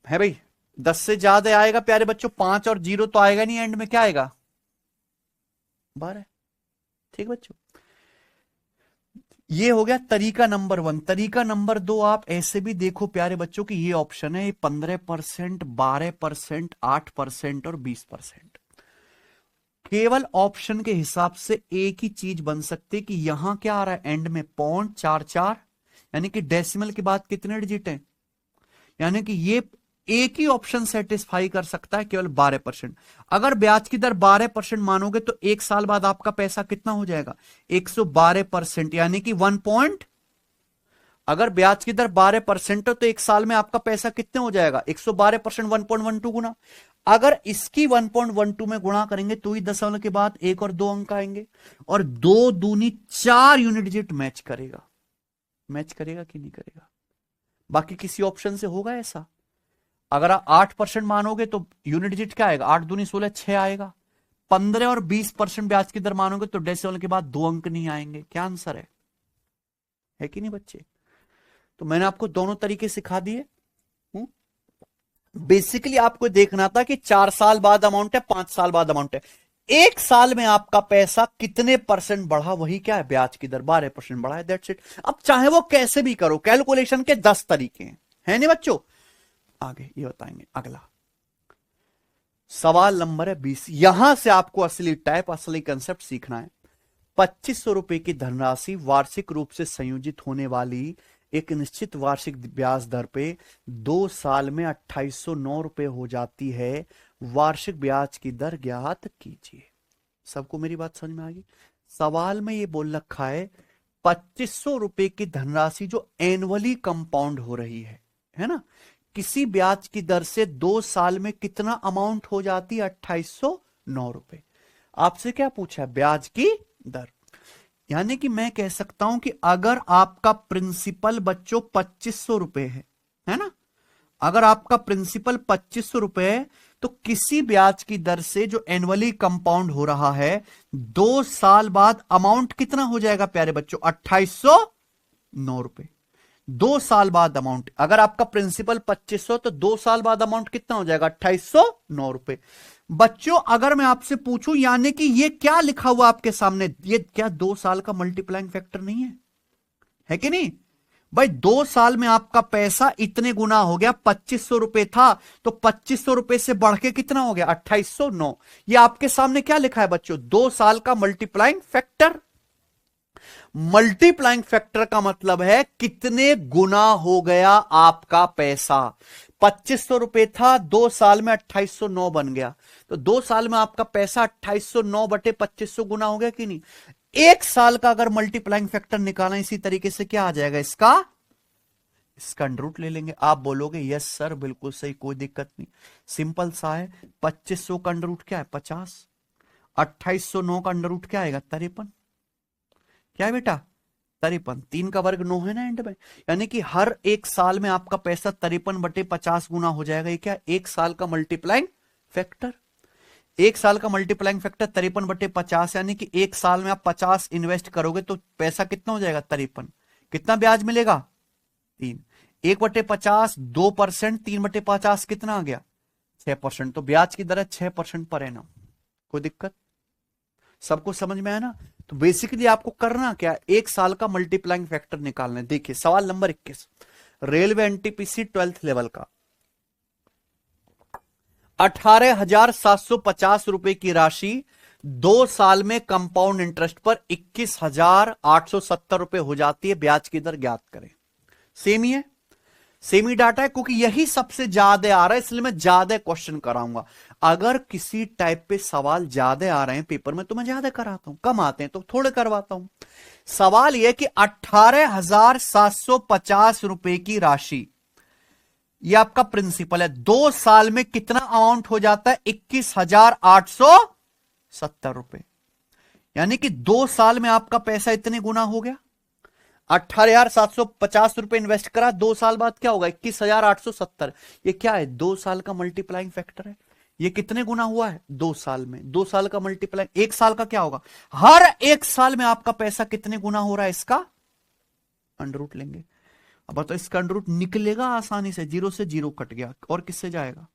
है भाई। 10 से ज्यादा आएगा प्यारे बच्चों, 5 और 0 तो आएगा नहीं, एंड में क्या आएगा? 12। ठीक बच्चों, ये हो गया तरीका नंबर 1। तरीका नंबर 2 आप ऐसे भी देखो प्यारे बच्चों कि ये ऑप्शन है 15%, 12%, 8% और 20%। केवल ऑप्शन के हिसाब से एक ही चीज बन सकती है कि यहां क्या आ रहा है? एंड में 0.44, यानी कि डेसिमल के बाद कितने डिजिट हैं? यानी कि ये एक ही ऑप्शन सेटिस्फाई कर सकता है, केवल 12%। अगर ब्याज की दर 12% मानोगे तो 1 साल बाद आपका पैसा कितना हो जाएगा? 112%, यानी कि 1 पॉइंट। अगर ब्याज की दर 12% हो तो 1 साल में आपका पैसा कितने हो जाएगा? 112%, 1.12 गुना। अगर इसकी 1.12 में गुणा करेंगे तो ही दशमलव के बाद 1 और 2 अंक आएंगे, और 2 दूनी 4 यूनिट डिजिट मैच करेगा। मैच करेगा कि नहीं करेगा? बाकी किसी ऑप्शन से होगा ऐसा? अगर आप 8% मानोगे तो यूनिट डिजिट क्या आएगा? 8 दूनी 16, 6 आएगा। 15 और 20% ब्याज की दर मानोगे तो डेसिमल के बाद 2 अंक नहीं आएंगे। क्या आंसर है कि नहीं बच्चे? तो मैंने आपको दोनों तरीके सिखा दिए। बेसिकली आपको देखना था कि 4 साल बाद अमाउंट है, 5 साल बाद अमाउंट है, 1 साल में आपका पैसा कितने परसेंट बढ़ा, वही क्या है? ब्याज की दर 12% बढ़ा है। That's it. अब चाहे वो कैसे भी करो, कैलकुलेशन के 10 तरीके हैं, है नहीं बच्चों? आगे ये बताएंगे। अगला सवाल नंबर है 20। यहां से आपको असली टाइप, असली कंसेप्ट सीखना है। 2500 रुपए की धनराशि वार्षिक रूप से संयोजित होने वाली एक निश्चित वार्षिक ब्याज दर पे 2 साल में 2809 रुपए हो जाती है। वार्षिक ब्याज की दर ज्ञात कीजिए। सबको मेरी बात समझ में आ गई? सवाल में ये बोल रखा है 2500 रुपए की धनराशि जो एनुअली कंपाउंड हो रही है ना, किसी ब्याज की दर से 2 साल में कितना अमाउंट हो जाती है? 2809 रुपए। आपसे क्या पूछा है? ब्याज की दर। यानी कि मैं कह सकता हूं कि अगर आपका प्रिंसिपल बच्चों 2500 रुपए है ना, अगर आपका प्रिंसिपल 2500 रुपए है तो किसी ब्याज की दर से जो एनुअली कंपाउंड हो रहा है 2 साल बाद अमाउंट कितना हो जाएगा प्यारे बच्चों? 2809 रुपए। 2 साल बाद अमाउंट, अगर आपका प्रिंसिपल 2500 तो 2 साल बाद अमाउंट कितना हो जाएगा? 2809 रुपए। बच्चों अगर मैं आपसे पूछूं, यानी कि ये क्या लिखा हुआ आपके सामने, ये क्या 2 साल का मल्टीप्लाइंग फैक्टर नहीं है कि नहीं भाई? 2 साल में आपका पैसा इतने गुना हो गया। 2500 रुपए था तो 2500 रुपए से बढ़ के कितना हो गया? 2809। ये आपके सामने क्या लिखा है बच्चों? 2 साल का मल्टीप्लाइंग फैक्टर। मल्टीप्लाइंग फैक्टर का मतलब है कितने गुना हो गया आपका पैसा। 2500 रुपए था, 2 साल में 2809 बन गया, तो 2 साल में आपका पैसा 2809 बटे 2500 गुना हो गया कि नहीं? 1 साल का अगर मल्टीप्लाइंग फैक्टर निकालना, इसी तरीके से क्या आ जाएगा? इसका अंडर रूट ले लेंगे। आप बोलोगे यस सर बिल्कुल सही, कोई दिक्कत नहीं, सिंपल सा है। 2500 का अंडर रूट क्या है? 50। 2809 का अंडर रूट क्या आएगा? 53। क्या है बेटा? 53। 3 का वर्ग 9 है ना एंड में, यानी कि हर 1 साल में आपका पैसा 53 बटे 50 गुना हो जाएगा। ये क्या? 1 साल का मल्टीप्लाइंग फैक्टर। 1 साल का मल्टीप्लाइंग फैक्टर 53 बटे 50, यानी कि 1 साल में आप 50 इन्वेस्ट करोगे तो पैसा कितना हो जाएगा? 53। कितना ब्याज मिलेगा? 3। 1 बटे 50 2%, 3 बटे 50 कितना आ गया? 6%। तो ब्याज की दर है 6% पर एनम। कोई दिक्कत? सबको समझ में आया ना? तो बेसिकली आपको करना क्या? 1 साल का मल्टीप्लाइंग फैक्टर निकालना है। देखिए सवाल number 21, railway NTPC 12th level का। 18,750 रुपए की राशि 2 साल में कंपाउंड इंटरेस्ट पर 21,870 रुपए हो जाती है। ब्याज की दर ज्ञात करें। सेम ही है, सेमी डाटा है, क्योंकि यही सबसे ज्यादा आ रहा है, इसलिए मैं ज्यादा क्वेश्चन कराऊंगा। अगर किसी टाइप पे सवाल ज्यादा आ रहे हैं पेपर में तो मैं ज्यादा कराता हूं, कम आते हैं तो थोड़े करवाता हूं। सवाल यह कि 18,750 रुपए की राशि, यह आपका प्रिंसिपल है, 2 साल में कितना अमाउंट हो जाता है? 21,870 रुपए। यानी कि 2 साल में आपका पैसा इतने गुना हो गया। 18,750 रुपए इन्वेस्ट करा, 2 साल बाद क्या होगा? 21,870। ये क्या है? 2 साल का मल्टीप्लाइंग फैक्टर है। ये कितने गुना हुआ है? 2 साल में। 2 साल का मल्टीप्लाइंग, 1 साल का क्या होगा? हर 1 साल में आपका पैसा कितने गुना हो रहा है? इसका अंडर रूट लेंगे। अब तो इसका अंडर रूट निकलेगा आसानी से, 0 से 0 कट गया, और किससे जाएगा?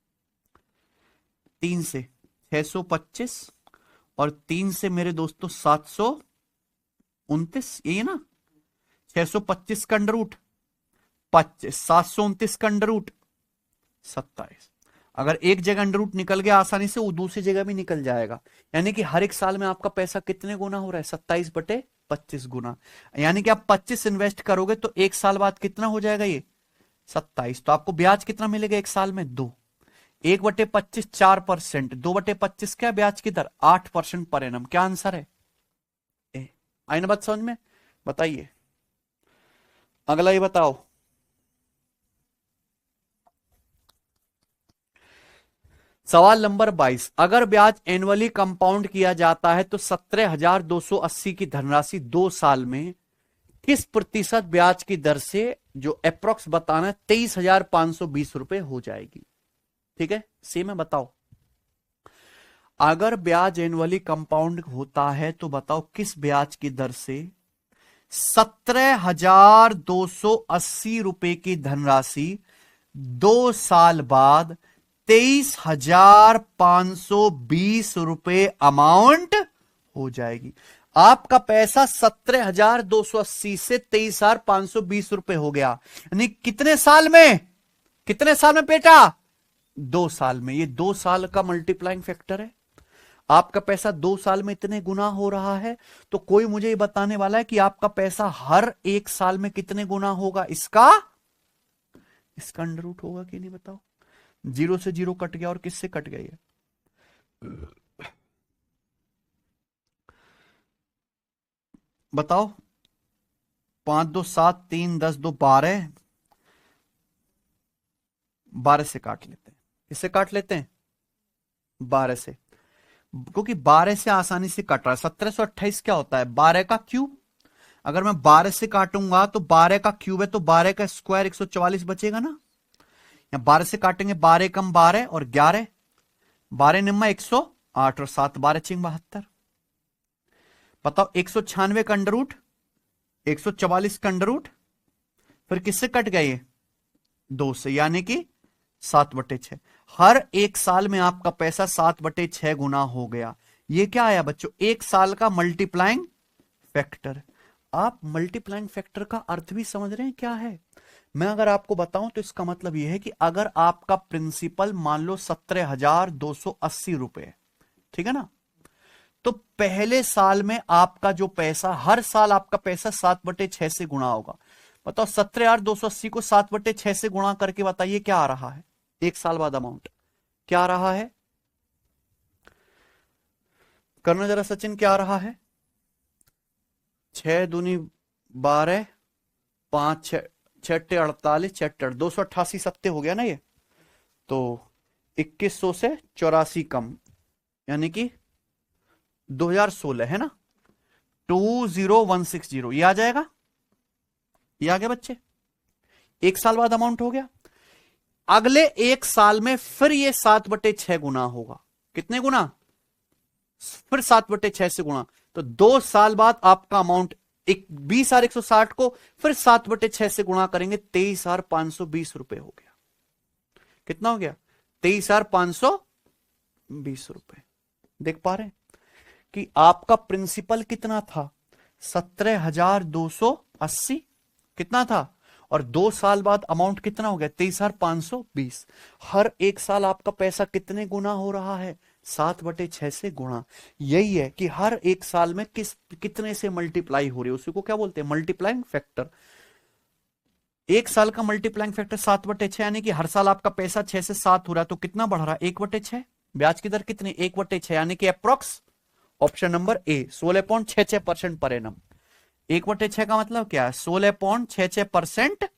3 से 625 और 3 से मेरे दोस्तों 729, यही है ना? 625 का अंडर रूट 729 का अंडर रूट 27। अगर एक जगह अंडर रूट निकल गया आसानी से, वो दूसरी जगह भी निकल जाएगा। यानी कि हर 1 साल में आपका पैसा कितने गुना हो रहा है? 27 बटे 25 गुना। यानी कि आप 25 इन्वेस्ट करोगे तो 1 साल बाद कितना हो जाएगा? ये 27। तो आपको ब्याज कितना मिलेगा 1 साल में? 2। 1 बटे 25 4%, 2 बटे 25 क्या ब्याज की दर? 8% पर एनम। क्या आंसर है? आई ना बात समझ में? बताइए अगला, ये बताओ। सवाल नंबर 22, अगर ब्याज एनुअली कंपाउंड किया जाता है तो 17,280 की धनराशि 2 साल में किस प्रतिशत ब्याज की दर से जो अप्रोक्स बताना है 23,520 रुपए हो जाएगी। ठीक है, सेम है, बताओ। अगर ब्याज एनुअली कंपाउंड होता है तो बताओ किस ब्याज की दर से 17,280 रुपए की धनराशि 2 साल बाद 23,520 रुपए अमाउंट हो जाएगी। आपका पैसा 17,280 से 23,520 रुपए हो गया, यानी कितने साल में, कितने साल में बेटा, 2 साल में। ये 2 साल का मल्टीप्लाइंग फैक्टर है। आपका पैसा 2 साल में इतने गुना हो रहा है, तो कोई मुझे ये बताने वाला है कि आपका पैसा हर 1 साल में कितने गुना होगा। इसका अंडर रूट होगा कि नहीं, बताओ। 0 से 0 कट गया और किससे कट गया ये, बताओ। 5 2 7 3 10 2 12, 12 से काट लेते हैं। किससे काट लेते हैं, 12 से, क्योंकि 12 से आसानी से कट रहा है। 1728 क्या होता है, 12 का क्यूब। अगर मैं 12 से काटूंगा तो 12 का क्यूब है, तो 12 का स्क्वायर 144 बचेगा ना। या 12 से काटेंगे, 12 कम 12 और 11, 12 निम्मा 108 और 7 12 चिंग 72। बताओ 196 का अंडर रूट, 144 का अंडर रूट, फिर किससे कट गया ये, 2 से, यानी कि 7/6। हर 1 साल में आपका पैसा 7/6 गुना हो गया। ये क्या आया बच्चों, 1 साल का मल्टीप्लाइंग फैक्टर। आप मल्टीप्लाइंग फैक्टर का अर्थ भी समझ रहे हैं क्या है। मैं अगर आपको बताऊं तो इसका मतलब यह है कि अगर आपका प्रिंसिपल मान लो 17,280 रुपए, ठीक है ना, तो पहले साल में आपका जो पैसा, हर साल आपका पैसा 7/6 से गुणा होगा। बताओ 17,280 को 7/6 से गुणा करके बताइए क्या आ रहा है, 1 साल बाद अमाउंट क्या आ रहा है, करना जरा सचिन, क्या आ रहा है। 6 दूनी 12, 5 6 6 48, 6 288 सत्ते हो गया ना ये, तो 2100 से 84 कम, यानी कि 2016 है ना, 20160, ये आ जाएगा, ये आ गया बच्चे। 1 साल बाद अमाउंट हो गया। अगले 1 साल में फिर ये 7/6 गुना होगा। कितने गुना, फिर 7/6 से गुणा, तो 2 साल बाद आपका अमाउंट 20,160 को फिर 7/6 से गुणा करेंगे, 23,520 रुपए हो गया। कितना हो गया, 23,520 रुपए। देख पा रहे हैं कि आपका प्रिंसिपल कितना था, 17,280 कितना था, और 2 साल बाद अमाउंट कितना हो गया, 23,520। हर 1 साल आपका पैसा कितने गुना हो रहा है, 7/6 से गुणा। यही है कि हर 1 साल में कितने से मल्टीप्लाई हो रही है, उसी को क्या बोलते हैं, मल्टीप्लाइंग फैक्टर। 1 साल का मल्टीप्लाइंग फैक्टर 7/6, यानी कि हर साल आपका पैसा 6 से 7 हो रहा है, तो कितना बढ़ रहा है, 1/6। ब्याज की दर कितनी, 1/6, यानी कि approx option number A 16.66% per annum. 1/6 का मतलब क्या है, 16.66%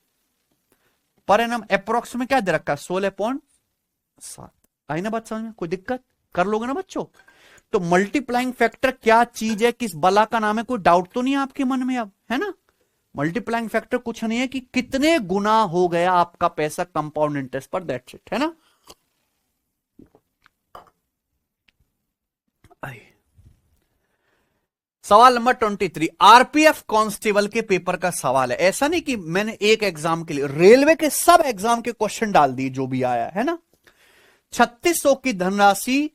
पर एनम। अप्रोक्स में क्या दे रखा है, 16.7। आई ना बात समझ में, कोई दिक्कत, कर लोगे ना बच्चों। तो मल्टीप्लाइंग फैक्टर क्या चीज है, किस बला का नाम है, कोई डाउट तो नहीं है आपके मन में अब, है ना। मल्टीप्लाइंग फैक्टर कुछ नहीं है कि कितने गुना हो गया आपका पैसा कंपाउंड इंटरेस्ट पर, दैट्स इट, है ना। सवाल नंबर 23, आरपीएफ कांस्टेबल के पेपर का सवाल है। ऐसा नहीं कि मैंने एक एग्जाम के लिए, रेलवे के सब एग्जाम के क्वेश्चन डाल दिए जो भी आया है ना। 3600 की धनराशि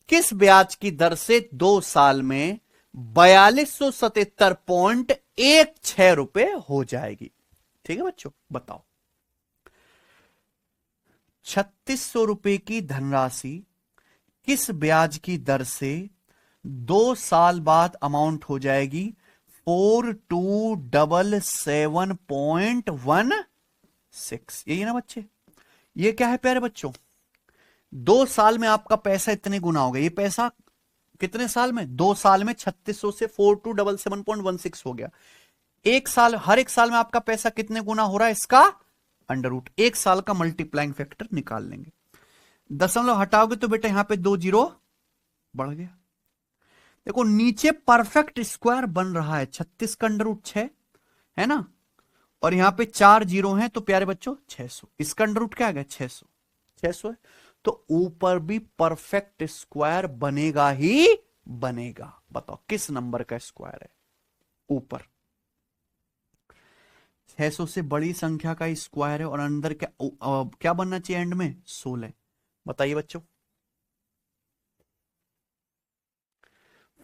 किस ब्याज की दर से 2 साल में 4277.16 रुपए हो जाएगी। ठीक है बच्चों, बताओ 3600 रुपए की धनराशि किस ब्याज की दर से 2 साल बाद अमाउंट हो जाएगी 4277.16। यही ना बच्चे, ये क्या है प्यारे बच्चों, 2 साल में आपका पैसा इतने गुना हो गया। ये पैसा कितने साल में, 2 साल में 3600 से 4277.16 हो गया। 1 साल, हर 1 साल में आपका पैसा कितने गुना हो रहा है, इसका अंडर रूट 1 साल का मल्टीप्लाइंग फैक्टर निकाल लेंगे। दशमलव हटाओगे तो बेटा यहां पे 2 जीरो बढ़ गया। देखो नीचे परफेक्ट स्क्वायर बन रहा है, 36 का अंडर रूट 6, है ना, और यहां पे 4 जीरो हैं, तो प्यारे बच्चों 600, इसका अंडर रूट क्या आ गया 600, 600 है, तो ऊपर भी परफेक्ट स्क्वायर बनेगा ही बनेगा। बताओ किस नंबर का स्क्वायर है ऊपर? 600 से बड़ी संख्या का स्क्वायर है, और अंदर क्या बनना चाहिए एंड में 16। बताइए बच्चों,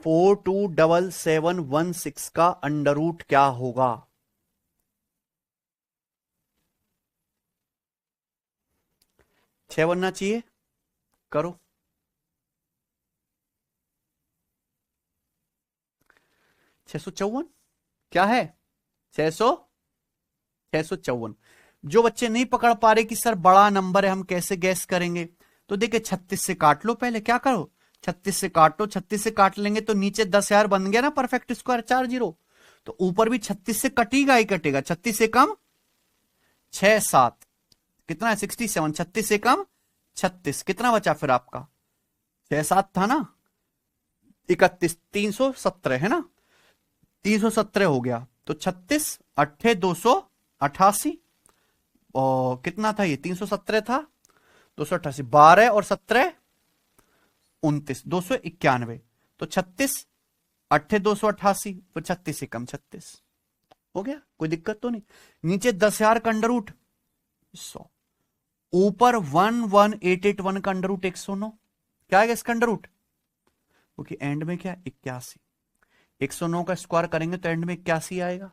427716 का अंडर रूट क्या होगा? छह बनना चाहिए, करो। 654 क्या है? 600, 654। जो बच्चे नहीं पकड़ पा रहे कि सर बड़ा नंबर है हम कैसे गैस करेंगे, तो देखिए 36 से काट लो, पहले क्या करो 36 से काटो, 36 से काट लेंगे तो नीचे 10,000 बन गया ना परफेक्ट स्क्वायर 4 जीरो, तो ऊपर भी 36 से कटेगा ही कटेगा, 36 से कम 6 7 कितना है 67, 36 से कम 36 कितना बचा फिर आपका 6 7 था ना 31, 317 है ना, 317 हो गया, तो 36 अट्ठे 288, और कितना था ये 317 था 288, 12 और 17 29, 291, तो 36 अट्ठे 288, फिर 36 से कम 36 हो गया, कोई दिक्कत तो नहीं। नीचे 10,000 का अंडर रूट 100, ऊपर 11881 का अंडर रूट 109, क्या है इसका अंडर रूट, क्योंकि एंड में क्या 81, 109 का स्क्वायर करेंगे तो एंड में 81 आएगा,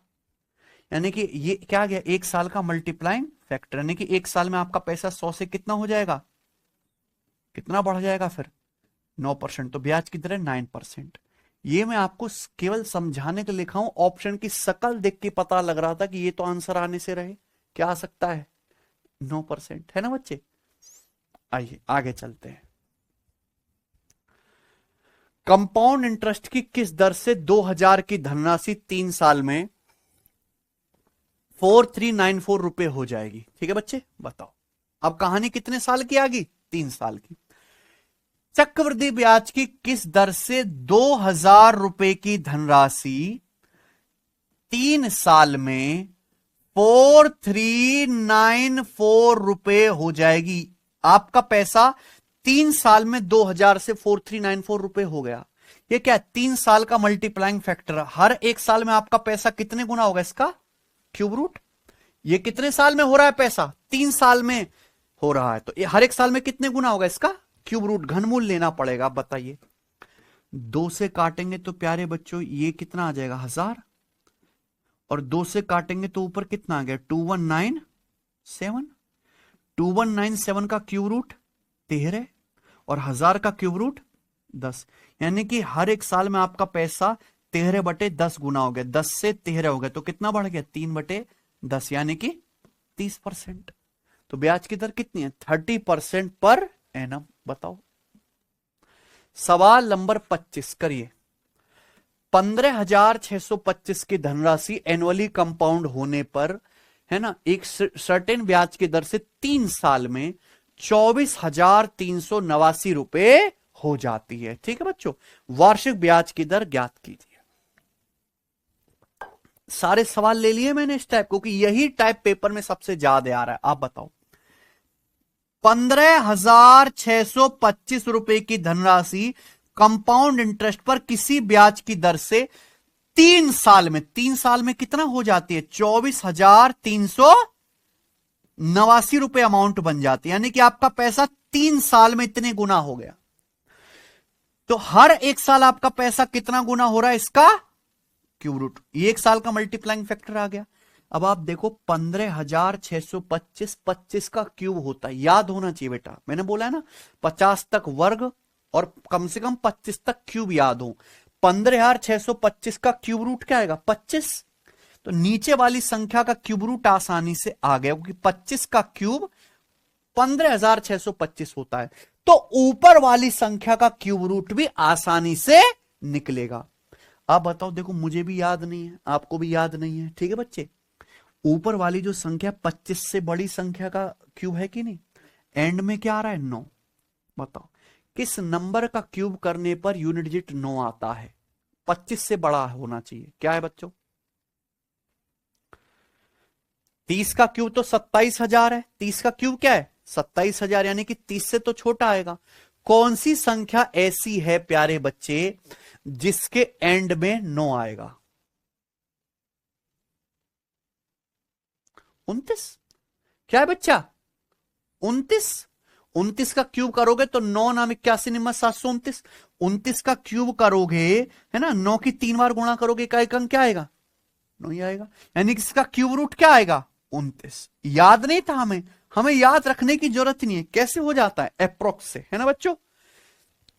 यानी कि ये क्या आ गया एक साल का मल्टीप्लाइंग फैक्टर, यानी कि एक साल में आपका पैसा 100 से कितना हो जाएगा, कितना बढ़ जाएगा फिर 9%, तो ब्याज की दर है 9%। ये मैं आपको केवल समझाने के लिए लिखा हूं, ऑप्शन की शकल देख के पता लग रहा था कि ये तो आंसर आने से रहे, क्या आ सकता है 9%, है ना बच्चे। आइए आगे चलते हैं। कंपाउंड इंटरेस्ट की किस दर से 2000 की धनराशि 3 साल में 4394 रुपए हो जाएगी? ठीक है बच्चे बताओ, अब कहानी कितने साल की आ गई 3 साल की। चक्रवृद्धि ब्याज की किस दर से 2000 रुपए की धनराशि 3 साल में 4394 रुपए हो जाएगी? आपका पैसा 3 साल में 2000 से 4394 रुपए हो गया, ये क्या 3 साल का मल्टीप्लाइंग फैक्टर, हर एक साल में आपका पैसा कितने गुना होगा इसका क्यूब रूट, ये कितने साल में हो रहा है पैसा 3 साल में हो रहा है, तो ये हर एक साल में कितने गुना होगा इसका क्यूब रूट, घनमूल लेना पड़ेगा। बताइए 2 से काटेंगे तो प्यारे बच्चों ये कितना आ जाएगा 1000, और 2 से काटेंगे तो ऊपर कितना आ गया 2197, 2197 का क्यूब रूट 13, और 1000 का क्यूब रूट 10, यानी कि हर एक साल में आपका पैसा 13/10 गुना हो गया, 10 से 13 हो गया, तो कितना बढ़ गया 3/10, यानी कि 30%। तो ब्याज की दर कितनी है 30% पर एनम। बताओ सवाल नंबर 25 करिए। 15,625 की धनराशि एनुअली कंपाउंड होने पर है ना एक सर्टेन ब्याज की दर से 3 साल में 24,389 रुपए हो जाती है। ठीक है बच्चों, वार्षिक ब्याज की दर ज्ञात कीजिए। सारे सवाल ले लिए मैंने इस टाइप, क्योंकि यही टाइप पेपर में सबसे ज्यादा आ रहा है। आप बताओ 15,625 रुपए की धनराशि कंपाउंड इंटरेस्ट पर किसी ब्याज की दर से 3 साल में, 3 साल में कितना हो जाती है 24,389 रुपए अमाउंट बन जाती है, यानी कि आपका पैसा 3 साल में इतने गुना हो गया। तो हर एक साल आपका पैसा कितना गुना हो रहा है इसका क्यूब रूट, ये एक साल का मल्टीप्लाइंग फैक्टर आ गया। अब आप देखो 15,625 25 का क्यूब होता है, याद होना चाहिए बेटा, मैंने बोला है ना 50 तक वर्ग और कम से कम 25 तक क्यूब याद हो। 15,625 का क्यूब रूट क्या आएगा 25, तो नीचे वाली संख्या का क्यूब रूट आसानी से आ गया, क्योंकि 25 का क्यूब 15,625 होता है, तो ऊपर वाली संख्या का क्यूब रूट भी आसानी से निकलेगा। आप बताओ, देखो मुझे भी याद नहीं है, आपको भी याद नहीं है, ठीक है बच्चे, ऊपर वाली जो संख्या 25 से बड़ी संख्या का क्यूब है कि नहीं, एंड में क्या आ रहा है 9। बताओ किस नंबर का क्यूब करने पर यूनिट डिजिट 9 आता है, 25 से बड़ा होना चाहिए, क्या है बच्चों 30 का क्यूब तो 27,000 है। 30 का क्यूब क्या है? 27,000, यानी कि 30 से तो छोटा आएगा। कौन सी संख्या ऐसी है प्यारे बच्चे जिसके एंड में 9 आएगा? 29। क्या है बच्चा? 29। 29 का क्यूब करोगे तो 9 नाम 81 निम्न 729। 29 का क्यूब करोगे, है ना, 9 की 3 बार गुणा करोगे, का एक अंक क्या आएगा? 9 ही आएगा। यानी कि इसका क्यूब रूट क्या आएगा? 29। याद नहीं था हमें, हमें याद रखने की जरूरत नहीं है। कैसे हो जाता है? अप्रोक्स से, है ना बच्चों?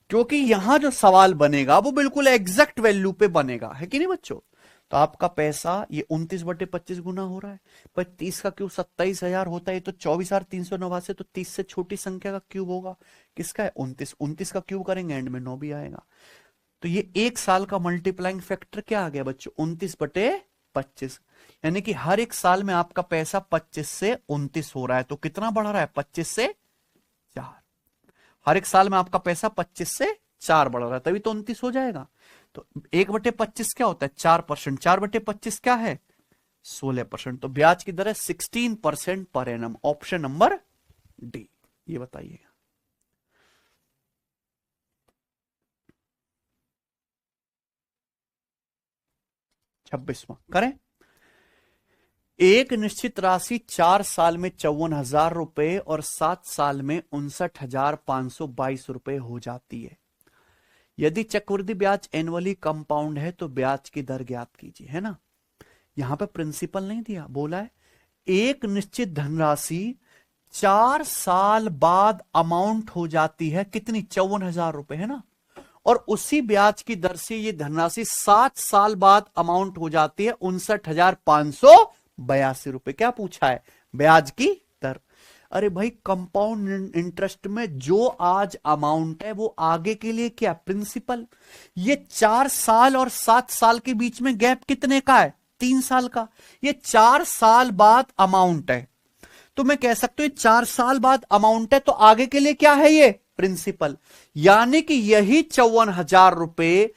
क्योंकि यहां जो सवाल बनेगा वो बिल्कुल एग्जैक्ट वैल्यू पे बनेगा, है कि नहीं बच्चों? तो आपका पैसा ये 29/25 गुना हो रहा है। पर 30 का क्यूब 27,000 होता है, तो 24,389, तो 30 से छोटी संख्या का क्यूब होगा। किसका है? 29। 29 का क्यूब करेंगे, एंड में 9 भी आएगा। तो ये एक साल का मल्टीप्लाइंग फैक्टर क्या आ गया बच्चों? 29/25। यानी कि हर एक साल में आपका पैसा 25 से 29 हो रहा है। तो कितना बढ़ रहा है? 25 से 4। हर एक साल में आपका पैसा 25 से 4 बढ़ रहा है, तभी तो 29 हो जाएगा। तो 1/25 क्या होता है? 4%। 4/25 क्या है? 16%। तो ब्याज की दर है 16% per annum. Option number D. ये बताइए। छब्बीसवां करें। एक निश्चित राशि 4 साल में 54,000 रुपए और 7 साल में 59,522 रुपए हो जाती है। यदि चक्रवृद्धि ब्याज एनुअली कंपाउंड है तो ब्याज की दर ज्ञात कीजिए, है ना। यहां पे प्रिंसिपल नहीं दिया, बोला है एक निश्चित धनराशि 4 साल बाद अमाउंट हो जाती है कितनी? 54,000 रुपए, है ना। और उसी ब्याज की दर से ये धनराशि 7 साल बाद अमाउंट हो जाती है 59,582 रुपए। क्या पूछा है? ब्याज की दर। अरे भाई, कंपाउंड इंटरेस्ट में जो आज अमाउंट है वो आगे के लिए क्या? प्रिंसिपल। ये 4 साल और 7 साल के बीच में गैप कितने का है? 3 साल का। ये 4 साल बाद अमाउंट है, तो मैं कह सकता हूं 4 साल बाद अमाउंट है, तो आगे के लिए क्या है? ये प्रिंसिपल। यानी कि यही 54,000 रुपए,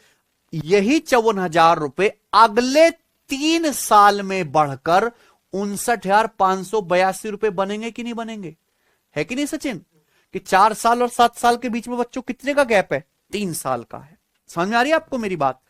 यही 54,000 रुपए अगले 3 साल में बढ़कर 59,582 रुपए बनेंगे कि नहीं बनेंगे? है कि नहीं सचिन? कि 4 साल और 7 साल के बीच में बच्चों कितने का गैप है? 3 साल का है। समझ में आ रही है आपको मेरी बात?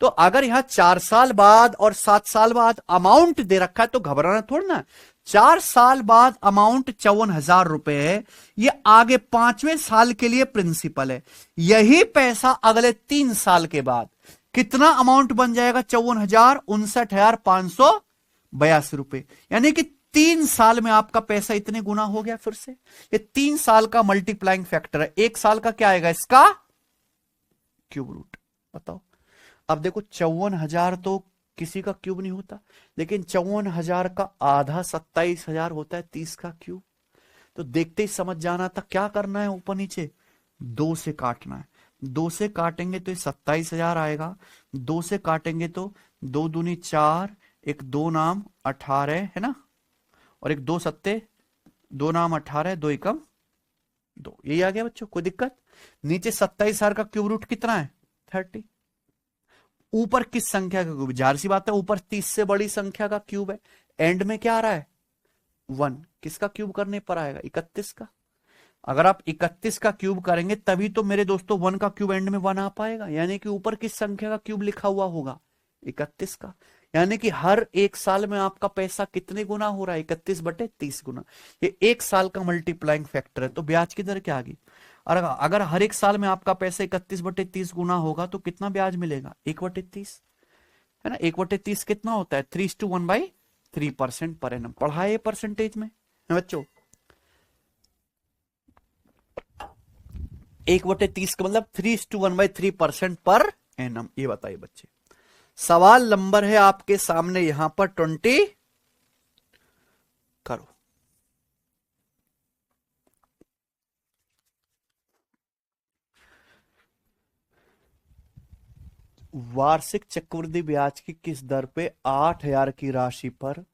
तो अगर यहां 4 साल बाद और 7 साल बाद अमाउंट दे रखा है तो घबराना थोड़ा ना। 4 साल बाद अमाउंट 54,000 रुपए है, ये आगे 5वें साल के लिए प्रिंसिपल है। यही पैसा अगले 3 साल के बाद कितना अमाउंट बन जाएगा? 54,000, 59,582 रुपए। यानी कि 3 साल में आपका पैसा इतने गुना हो गया। फिर से ये 3 साल का मल्टीप्लाइंग फैक्टर है। 1 साल का क्या आएगा? इसका क्यूब रूट। बताओ। अब देखो, 54,000 तो किसी का क्यूब नहीं होता, लेकिन 54,000 का आधा 27,000 होता है 30 का क्यूब। तो देखते ही समझ जाना था क्या करना है, ऊपर नीचे 2 से काटना है। 2 से काटेंगे तो 27,000 आएगा। 2 से काटेंगे तो 2 दूनी 4, एक 2 नाम 18, है ना, और एक 2 सत्ते 2 नाम 18, 2 एकम 2। यही आ गया बच्चों, कोई दिक्कत? नीचे 27,000 का क्यूब रूट कितना है? 30। ऊपर किस संख्या का क्यूब? जाहिर सी बात है ऊपर 30 से बड़ी संख्या का क्यूब है। एंड में क्या आ रहा है? 1। किसका क्यूब करने पर आएगा? 31 का। अगर आप 31 का क्यूब करेंगे तभी तो मेरे दोस्तों 1 का क्यूब एंड में 1 आ पाएगा। यानी कि ऊपर किस संख्या का क्यूब लिखा हुआ होगा? 31 का। यानी कि हर एक साल में आपका पैसा कितने गुना हो रहा है? 31/30 गुना। ये एक साल का मल्टीप्लाइंग फैक्टर है। तो ब्याज की दर क्या आ गई? और अगर हर एक साल में आपका पैसा 31/30 गुना होगा तो कितना ब्याज मिलेगा? 1/30, है ना। 1/30 कितना होता है? 3:1/3% पर एनम। पढ़ा है परसेंटेज में बच्चों? 1/30 का मतलब 3:1/3% पर एनम। ये बताइए बच्चे। सवाल नंबर है आपके सामने यहां पर 20। करो। वार्षिक चक्रवृद्धि ब्याज की किस दर पे 8,000 की राशि पर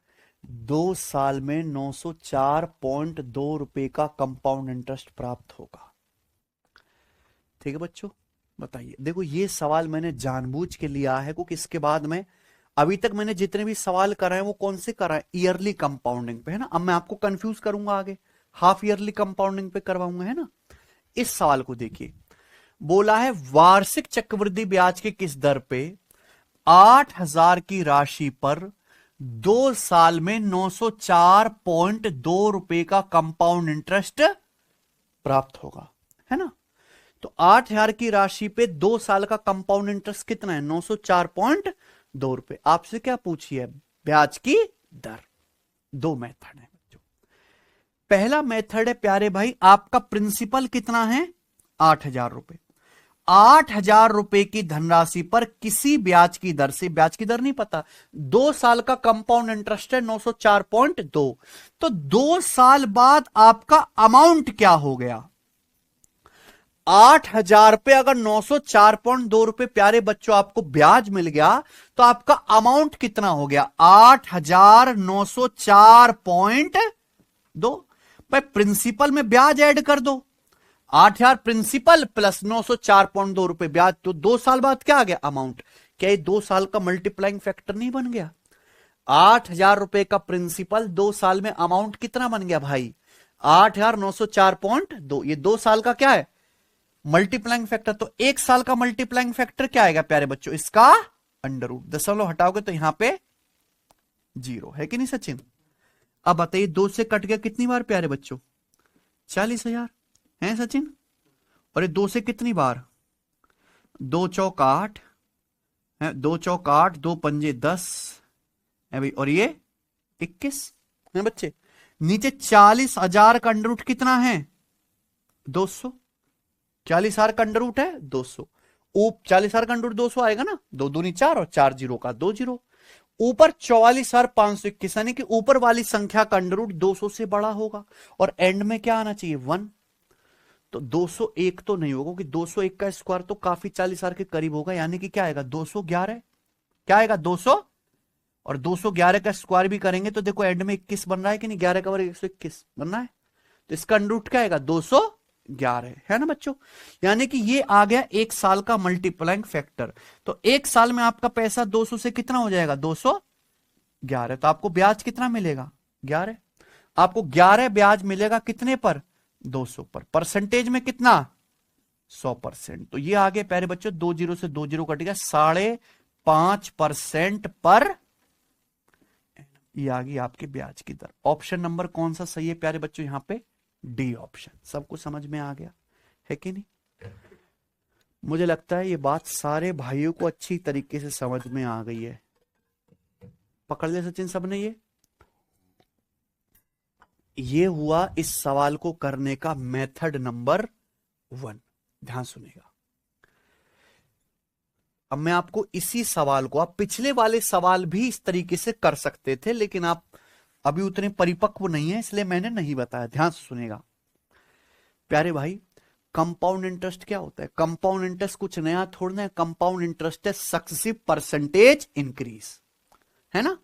2 साल में 904.2 रुपए का कंपाउंड इंटरेस्ट प्राप्त होगा? ठीक है बच्चों, बताइए। देखो, ये सवाल मैंने जानबूझ के लिया है क्योंकि इसके बाद में अभी तक मैंने जितने भी सवाल कराए वो कौन से कराए, ईयरली कंपाउंडिंग पे, है ना। अब मैं आपको कंफ्यूज करूंगा आगे, हाफ ईयरली कंपाउंडिंग पे करवाऊंगा, है ना। इस सवाल को देखिए, बोला है वार्षिक चक्रवृद्धि ब्याज के किस दर पे 8,000 की राशि पर 2 साल में 904.2 रुपए का कंपाउंड इंटरेस्ट प्राप्त होगा, है ना। तो 8,000 की राशि पे 2 साल का कंपाउंड इंटरेस्ट कितना है, 904.2 रुपए। आपसे क्या पूछी है, ब्याज की दर। दो मेथड है बच्चों। पहला मेथड है प्यारे भाई, आपका प्रिंसिपल कितना है, 8,000 रुपए। 8,000 रुपए की धनराशि पर किसी ब्याज की दर से, ब्याज की दर नहीं पता, 2 साल का कंपाउंड इंटरेस्ट है 904.2, तो 2 साल बाद आपका अमाउंट क्या हो गया, 8,000 पे अगर 904.2 रुपए प्यारे बच्चों आपको ब्याज मिल गया तो आपका अमाउंट कितना हो गया, 8,904.2। भाई प्रिंसिपल में ब्याज ऐड कर दो, 8,000 प्रिंसिपल प्लस 904.2 रुपए ब्याज, तो 2 साल बाद क्या आ गया अमाउंट। क्या ये 2 साल का मल्टीप्लाइंग फैक्टर नहीं बन गया, 8,000 रुपए का प्रिंसिपल, 2 साल में अमाउंट कितना बन गया भाई, 8,904.2। ये 2 साल का क्या है मल्टीप्लाइंग फैक्टर। तो 1 साल का मल्टीप्लाइंग फैक्टर क्या आएगा प्यारे बच्चों, इसका अंडर रूट, दशमलव हटाओगे तो यहां पे 0 है कि नहीं सचिन। अब बताइए 2 से कट गया कितनी बार प्यारे बच्चों, 40,000 है सचिन। और ये 2 से कितनी बार, 2 चौक 8 है, 2 चौक 8, 2 पंजे 10 है भाई, और ये 21 है बच्चे। नीचे 40,000 का अंडर रूट कितना है, 200। 40,000 का अंडर रूट है 200, 40,000 का अंडर रूट 200 आएगा ना, 2 दूनी 4 और 4 जीरो का 2 जीरो। ऊपर 44,521, यानी कि ऊपर वाली संख्या का अंडर रूट 200 से बड़ा होगा, और एंड में क्या आना चाहिए 1। तो 201 तो नहीं होगा, क्योंकि 201 का स्क्वायर तो काफी 40,000 के करीब होगा, यानी कि क्या आएगा 211, क्या आएगा 200, और 211 का स्क्वायर भी करेंगे तो देखो एंड में 21 बन रहा है कि नहीं, 11 का वर्ग 121 बन रहा है, तो इसका अंडर रूट क्या आएगा 211, है ना बच्चों। यानी कि ये आ गया 1 साल का मल्टीप्लाइंग फैक्टर। तो 1 साल में आपका पैसा 200 से कितना हो जाएगा, 211। तो आपको ब्याज कितना मिलेगा, 11। आपको 11 ब्याज मिलेगा कितने पर, 200 पर। परसेंटेज में कितना, 100%। तो ये आ गया प्यारे बच्चों, 2 जीरो से 2 जीरो कट गया, 5.5% पर। ये आ गई आपके ब्याज की दर। ऑप्शन नंबर कौन सा सही है प्यारे बच्चों, यहां पे डी ऑप्शन। सबको समझ में आ गया है कि नहीं। मुझे लगता है ये बात सारे भाइयों को अच्छी तरीके से समझ में आ गई है। पकड़ ले सचिन सबने। ये हुआ इस सवाल को करने का मेथड नंबर 1। ध्यान सुनेगा। अब मैं आपको इसी सवाल को, आप पिछले वाले सवाल भी इस तरीके से कर सकते थे, लेकिन आप अभी उतने परिपक्व नहीं है, इसलिए मैंने नहीं बताया। ध्यान से सुनेगा प्यारे भाई। कंपाउंड इंटरेस्ट क्या होता है, कंपाउंड इंटरेस्ट कुछ नया थोड़ा है। कंपाउंड इंटरेस्ट है सक्सेसिव परसेंटेज इंक्रीज, है ना।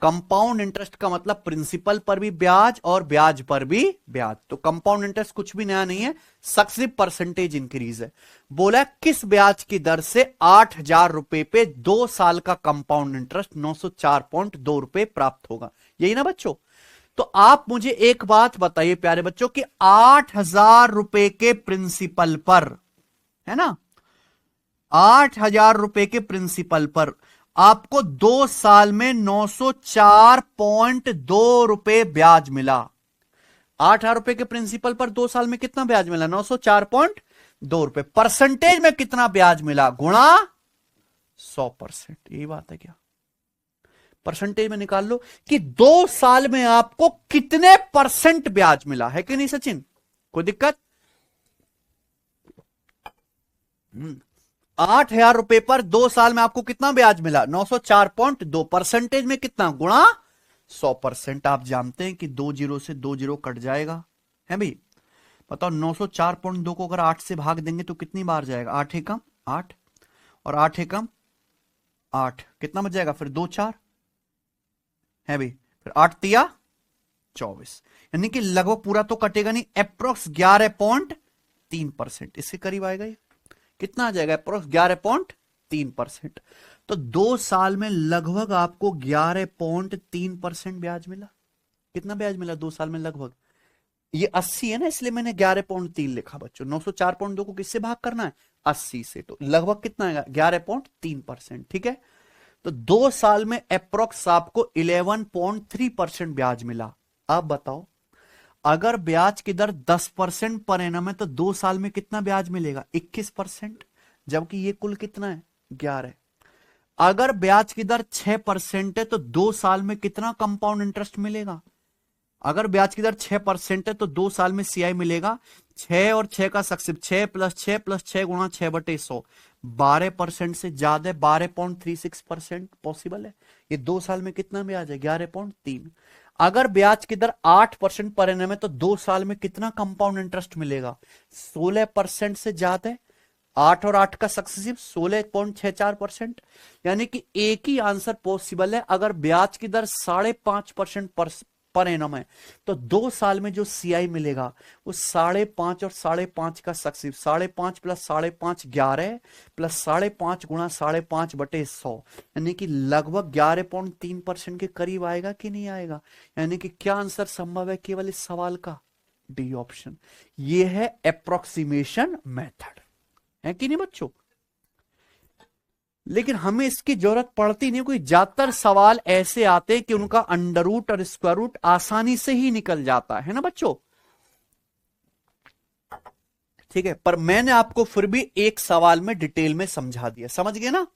कंपाउंड इंटरेस्ट का मतलब प्रिंसिपल पर भी ब्याज और ब्याज पर भी ब्याज। तो कंपाउंड इंटरेस्ट कुछ भी नया नहीं है, सक्सेसिव परसेंटेज इंक्रीज है। बोला किस ब्याज की दर से 8,000 रुपए पे 2 साल का कंपाउंड इंटरेस्ट 904.2 रुपए प्राप्त होगा, यही ना बच्चों। तो आप मुझे एक बात बताइए प्यारे बच्चों कि 8,000 रुपए के प्रिंसिपल पर, है ना, 8,000 रुपए के प्रिंसिपल पर आपको 2 साल में 904.2 रुपए ब्याज मिला। 8,000 रुपए के प्रिंसिपल पर 2 साल में कितना ब्याज मिला, 904.2 रुपए। परसेंटेज में कितना ब्याज मिला, गुणा 100%। यही बात है क्या, परसेंटेज में निकाल लो कि 2 साल में आपको कितने परसेंट ब्याज मिला, है कि नहीं सचिन। कोई दिक्कत, 8,000 रुपए पर 2 साल में आपको कितना ब्याज मिला, 904.2। परसेंटेज में कितना, गुणा 100%। आप जानते हैं कि 2 जीरो से 2 जीरो कट जाएगा, है भाई। बताओ 904.2 को अगर 8 से भाग देंगे तो कितनी बार जाएगा, 8 एकम 8 और 8 एकम 8, कितना बच जाएगा फिर 2 4 है भाई, फिर 8 तिया 24, यानी कि लगभग पूरा तो कटेगा नहीं, अप्रोक्स 11.3%। इसके करीब आएगा ये, कितना आ जाएगा, अप्रोक्स 11.3%। तो 2 साल में लगभग आपको 11.3% ब्याज मिला। कितना ब्याज मिला 2 साल में? लगभग, ये 80 है ना, इसलिए मैंने 11.3 लिखा बच्चों। 904.2 को किससे भाग करना है? 80 से। तो लगभग कितना है? 11.3%। ठीक है, तो 2 साल में अप्रोक्स आपको 11.3% ब्याज मिला। अब बताओ, अगर ब्याज की दर 10% पर एनम है तो 2 साल में कितना ब्याज मिलेगा? 21%, जबकि ये कुल कितना है? 11। अगर ब्याज की दर 6% है तो 2 साल में कितना कंपाउंड इंटरेस्ट मिलेगा? अगर ब्याज की दर 6% है तो 2 साल में सीआई मिलेगा 6 और 6 का सक्सेसिव 6 + 6 + 6 गुणा 6/100, 12% से ज्यादा, 12.36% पॉसिबल है। ये 2 साल में कितना ब्याज है? 11.3। अगर ब्याज की दर 8% पर एनम है तो 2 साल में कितना कंपाउंड इंटरेस्ट मिलेगा? 16% से ज्यादा, 8 और 8 का सक्सेसिव 16.64%। यानी कि एक ही आंसर पॉसिबल है। अगर ब्याज की दर 5.5% पर एनम है तो 2 साल में जो सीआई मिलेगा वो 5.5 और 5.5 का सक्सेसिव 5.5 + 5.5 11 + 5.5 गुणा 5.5/100, यानी कि लगभग 11.3% के करीब आएगा कि नहीं आएगा? यानी कि क्या आंसर संभव है केवल इस सवाल का? D option. ये है अप्रोक्सीमेशन मेथड, है कि नहीं बच्चों? लेकिन हमें इसकी जरूरत पड़ती नहीं, कोई ज्यादातर सवाल ऐसे आते हैं कि उनका अंडर रूट और स्क्वायर रूट आसानी से ही निकल जाता है ना बच्चों। ठीक है, पर मैंने आपको फिर भी एक सवाल में डिटेल में समझा दिया, समझ गए ना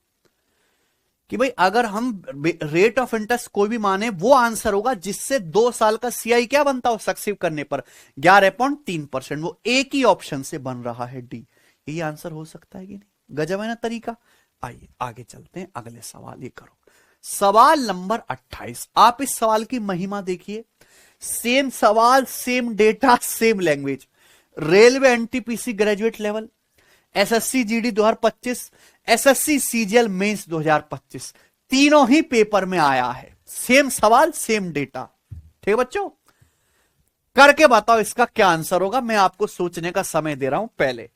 कि भाई अगर हम रेट ऑफ इंटरेस्ट कोई भी माने वो आंसर होगा जिससे 2 साल का सीआई क्या बनता हो सक्सीव करने पर? 11.3%। वो एक ही ऑप्शन से बन रहा है, डी। यही आंसर हो सकता है कि नहीं? गजब है ना तरीका। आइए आगे चलते हैं, अगले सवाल ये करो। सवाल नंबर 28। आप इस सवाल की महिमा देखिए। सेम सवाल, same data, same language. Railway NTPC graduate level, SSC GD 2025, SSC CGL mains 2025, तीनों ही पेपर में आया है। सेम सवाल, सेम डेटा। ठीक है बच्चों, करके बताओ इसका क्या आंसर होगा। मैं आपको सोचने का समय दे रहा हूं पहले।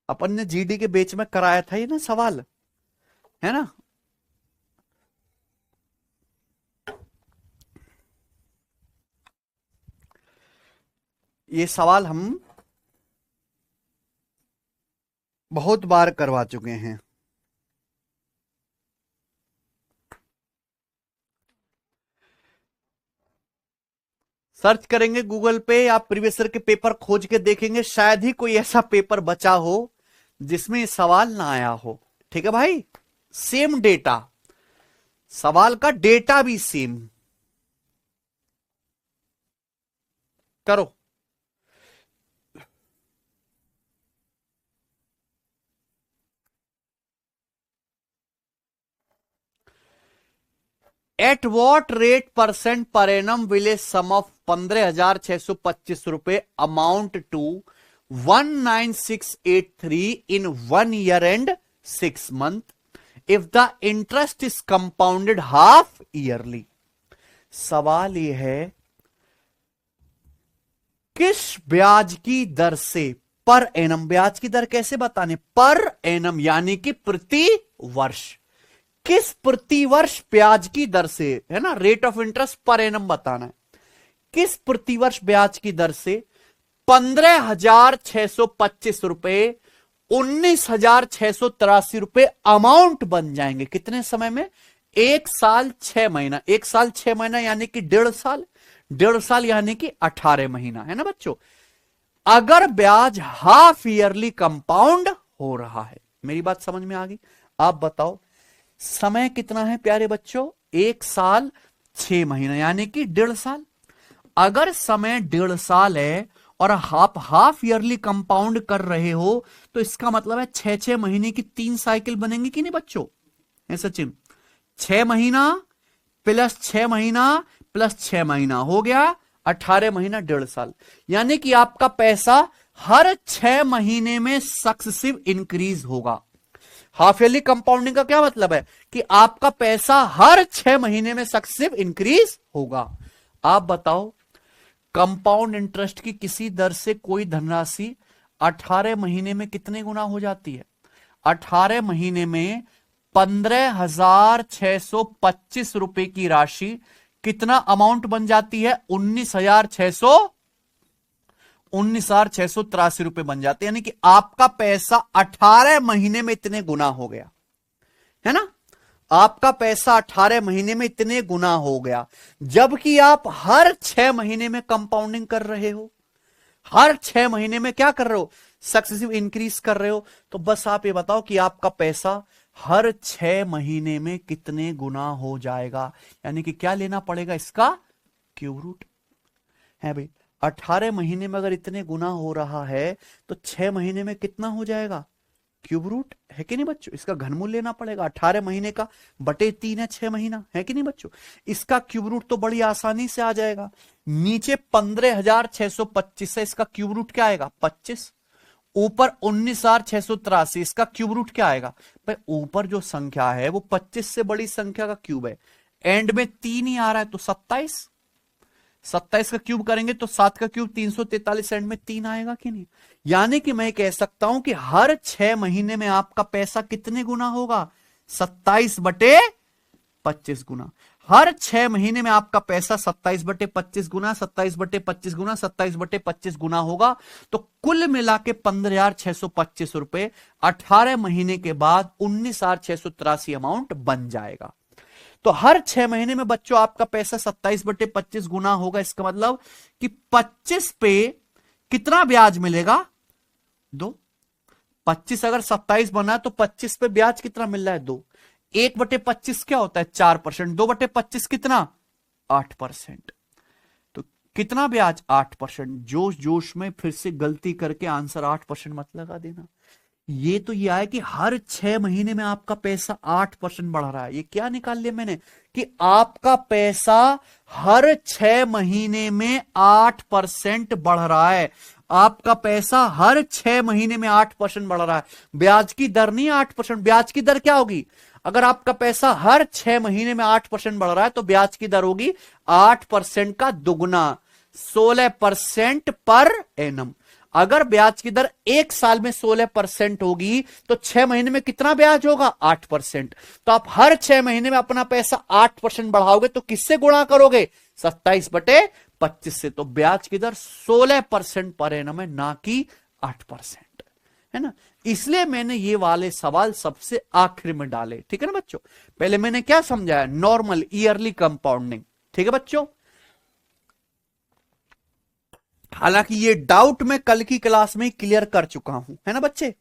अपन ने जीडी के बेच में कराया था ये ना सवाल, है ना? ये सवाल हम बहुत बार करवा चुके हैं। सर्च करेंगे गूगल पे, आप प्रीवियस ईयर के पेपर खोज के देखेंगे, शायद ही कोई ऐसा पेपर बचा हो जिसमें सवाल ना आया हो। ठीक है भाई, सेम डेटा, सवाल का डेटा भी सेम। करो। At what rate percent per annum will a sum of 15,625 रुपए amount to 19683 in 1 year and 6 month if the interest is compounded half yearly. सवाल यह है किस ब्याज की दर से पर एनम, ब्याज की दर कैसे बताने? पर एनम यानी कि प्रति वर्ष, किस प्रति वर्ष ब्याज की दर से, है ना, rate of interest per annum बताना है। किस प्रति वर्ष ब्याज की दर से 15,625 रुपए 19,683 रुपए अमाउंट बन जाएंगे। कितने समय में? 1 साल 6 महीना। 1 साल 6 महीना यानी कि 1.5 साल, 1.5 साल यानी कि 18 महीना, है ना बच्चों? अगर ब्याज हाफ ईयरली कंपाउंड हो रहा है। मेरी बात समझ में आ गई? आप बताओ समय कितना है प्यारे बच्चों? 1 साल 6 महीना यानी कि 1.5 साल। अगर समय 1.5 साल है और हाफ ईयरली कंपाउंड कर रहे हो तो इसका मतलब है 6 महीने की 3 साइकिल बनेंगी कि नहीं बच्चों? है सचिन? 6 महीना प्लस 6 महीना प्लस 6 महीना हो गया 18 महीना, 1.5 साल। यानी कि आपका पैसा हर 6 महीने में सक्सेसिव इंक्रीज होगा। हाफ ईयरली कंपाउंडिंग का क्या मतलब है कि आपका पैसा हर 6 महीने में सक्सेसिव इंक्रीज होगा। आप बताओ कंपाउंड इंटरेस्ट की किसी दर से कोई धनराशि 18 महीने में कितने गुना हो जाती है? 18 महीने में 15,625 रुपए की राशि कितना अमाउंट बन जाती है? 19,683 रुपए बन जाते हैं। यानी कि आपका पैसा 18 महीने में इतने गुना हो गया, है ना? आपका पैसा 18 महीने में इतने गुना हो गया, जबकि आप हर 6 महीने में कंपाउंडिंग कर रहे हो। हर 6 महीने में क्या कर रहे हो? सक्सेसिव इंक्रीज कर रहे हो। तो बस आप ये बताओ कि आपका पैसा हर 6 महीने में कितने गुना हो जाएगा। यानी कि क्या लेना पड़ेगा? इसका क्यूब रूट है भाई। 18 महीने में अगर इतने गुना हो रहा है तो 6 महीने में कितना हो जाएगा? क्यूब रूट, है कि नहीं बच्चों? इसका घनमूल लेना पड़ेगा। 18 महीने का बटे 3 है 6 महीना, है कि नहीं बच्चों? इसका क्यूब रूट तो बड़ी आसानी से आ जाएगा। नीचे 15,625 है, इसका क्यूब रूट क्या आएगा? 25। ऊपर 19,683, इसका क्यूब रूट क्या आएगा? भाई ऊपर जो संख्या है वो 25 से बड़ी संख्या का क्यूब है। एंड में 3 ही आ रहा है तो 27। 27 का क्यूब करेंगे तो 7 का क्यूब 343, एंड में 3 आएगा कि नहीं? यानी कि मैं कह सकता हूं कि हर 6 महीने में आपका पैसा कितने गुना होगा? 27 बटे 25 गुना। हर 6 महीने में आपका पैसा 27 बटे 25 गुना, 27 बटे 25 गुना, 27 बटे 25 गुना होगा। तो कुल मिला के 15,625 रुपए 18 महीने के बाद 19,683 अमाउंट बन जाएगा। तो हर 6 महीने में बच्चों आपका पैसा 27 बटे 25 गुना होगा। इसका मतलब कि 25 पे कितना ब्याज मिलेगा? 2। 25 अगर 27 बना तो 25 पे ब्याज कितना मिल रहा है? 2। 1 बटे 25 क्या होता है? 4%। 2 बटे 25 कितना? 8%। तो कितना ब्याज? 8%। जोश जोश में फिर से गलती करके आंसर 8% मत लगा देना। ये तो ये है कि हर 6 महीने में आपका पैसा 8% बढ़ रहा है। ये क्या निकाल लिया मैंने कि आपका पैसा हर 6 महीने में 8% बढ़ रहा है। आपका पैसा हर 6 महीने में 8% बढ़ रहा है। ब्याज की दर नहीं 8%। ब्याज की दर क्या होगी? अगर आपका पैसा हर 6 महीने में 8% बढ़ रहा है तो ब्याज की दर होगी 8% का दुगुना, 16% पर एनम। अगर ब्याज की दर 1 साल में 16% होगी तो 6 महीने में कितना ब्याज होगा? 8%। तो आप हर 6 महीने में अपना पैसा 8% बढ़ाओगे तो किससे गुणा करोगे? 27 बटे 25 से। तो ब्याज की दर 16% पर एनम है, ना कि 8%, है ना? इसलिए मैंने ये वाले सवाल सबसे आखिर में डाले। ठीक है ना बच्चों? पहले मैंने क्या समझाया? Normal yearly compounding. ठीक है बच्चों? हालांकि ये डाउट मैं कल की क्लास में क्लियर कर चुका हूं, है ना बच्चे?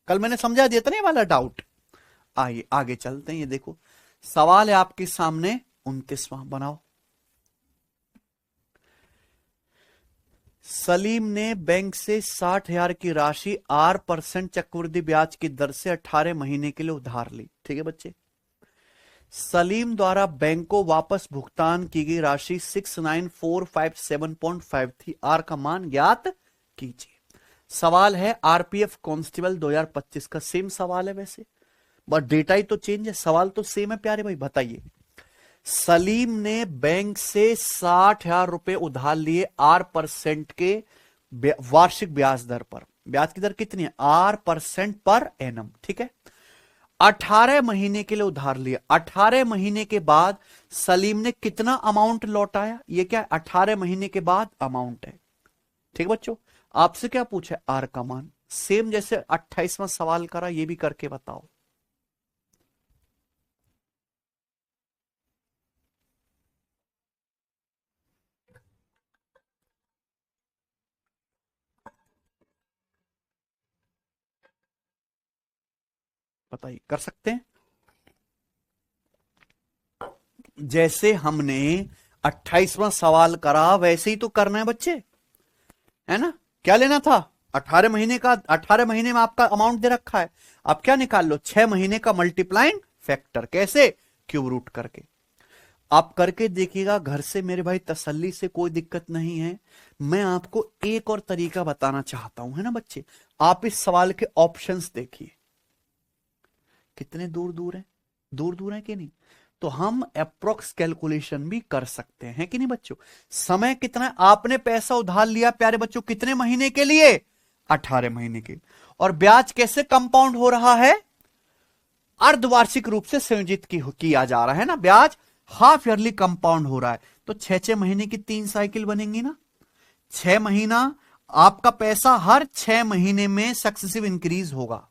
कल मैंने समझा दिया था ना ये वाला डाउट। आइए आगे चलते हैं। ये देखो सवाल है आपके सामने 29वां, बनाओ। सलीम ने बैंक से 60,000 की राशि 8% चक्रवृद्धि ब्याज की दर से 18 महीने के लिए उधार ली। ठीक है बच्चे? सलीम द्वारा बैंक को वापस भुगतान की गई राशि 69,457.5 थी। आर का मान ज्ञात कीजिए। सवाल है आरपीएफ कांस्टेबल 2025 का। सेम सवाल है वैसे, बट डेटा ही तो चेंज है, सवाल तो सेम है प्यारे भाई। बताइए, सलीम ने बैंक से 60,000 रुपए उधार लिए 8% के वार्षिक ब्याज दर पर। ब्याज की दर कितनी है? 8% पर एनम। ठीक है? 18 महीने के लिए उधार लिया। 18 महीने के बाद सलीम ने कितना अमाउंट लौटाया? ये क्या? 18 महीने के बाद अमाउंट है। ठीक बच्चों? आपसे क्या पूछा? आर का मान। सेम जैसे 28वां सवाल करा, ये भी करके बताओ। बताइए, कर सकते हैं? जैसे हमने 28वां सवाल करा वैसे ही तो करना है बच्चे, है ना? क्या लेना था? 18 महीने का। 18 महीने में आपका अमाउंट दे रखा है। आप क्या निकाल लो? 6 महीने का मल्टीप्लाइंग फैक्टर। कैसे? क्यूब रूट करके। आप करके देखिएगा घर से मेरे भाई, तसल्ली से, कोई दिक्कत नहीं है। मैं आपको एक और तरीका बताना चाहता हूं, है ना बच्चे? आप इस सवाल के ऑप्शंस देखिए, कितने दूर दूर है, दूर दूर है कि नहीं? तो हम अप्रोक्स कैलकुलेशन भी कर सकते हैं कि नहीं बच्चों? समय कितना है? आपने पैसा उधार लिया प्यारे बच्चों कितने महीने के लिए? 18 महीने के। और ब्याज कैसे कंपाउंड हो रहा है? अर्धवार्षिक रूप से संयोजित किया जा रहा है ना, ब्याज हाफ ईयरली कंपाउंड हो रहा है। तो 6 महीने की 3 साइकिल बनेंगी ना, 6 महीना आपका पैसा हर 6 महीने में सक्सेसिव इंक्रीज होगा,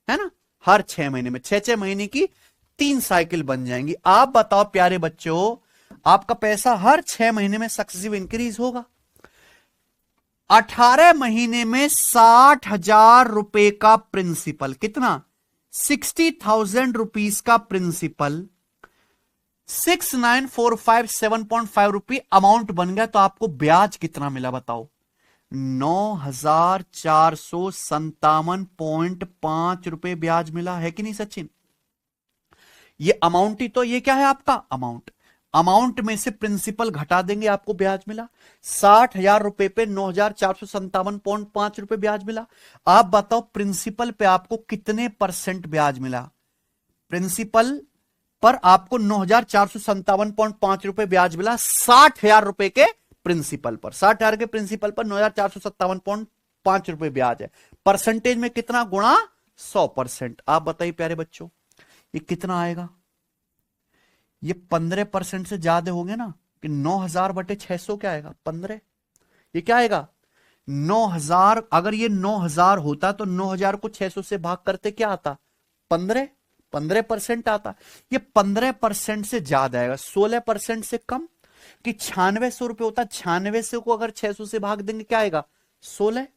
है ना, हर 6 महीने में 6 महीने की 3 साइकिल बन जाएंगी। आप बताओ प्यारे बच्चों, आपका पैसा हर 6 महीने में सक्सेसिव इंक्रीज होगा। 18 महीने में 60,000 रुपए का प्रिंसिपल, कितना? 60,000 रुपीज का प्रिंसिपल 69,457.5 रुपये अमाउंट बन गया। तो आपको ब्याज कितना मिला बताओ? 9,457.5 रुपए ब्याज मिला है कि नहीं सचिन? ये अमाउंट ही तो, ये क्या है आपका अमाउंट, अमाउंट में से प्रिंसिपल घटा देंगे, आपको ब्याज मिला 60,000 रुपए पे 9,457.5 रुपए ब्याज मिला। आप बताओ प्रिंसिपल पे आपको कितने % ब्याज मिला? प्रिंसिपल पर आपको 9,457.5 रुपए ब्याज मिला 60,000 रुपए के प्रिंसिपल पर। 60,000 के प्रिंसिपल पर 9,457.5 रुपए ब्याज है। परसेंटेज में कितना गुणा? 100%। आप बताइए प्यारे बच्चों, ये कितना आएगा? ये 15% से ज्यादा हो गया ना, कि 9,000/600 क्या आएगा? 15। ये क्या आएगा? 9,000। अगर ये 9,000 होता तो 9,000 को 600 से भाग करते क्या आता? 15% आता। ये 15% से ज्यादा आएगा, 16% से कम, कि 9600 रुपए होता, 9600 को अगर 600 से भाग देंगे क्या आएगा? 16।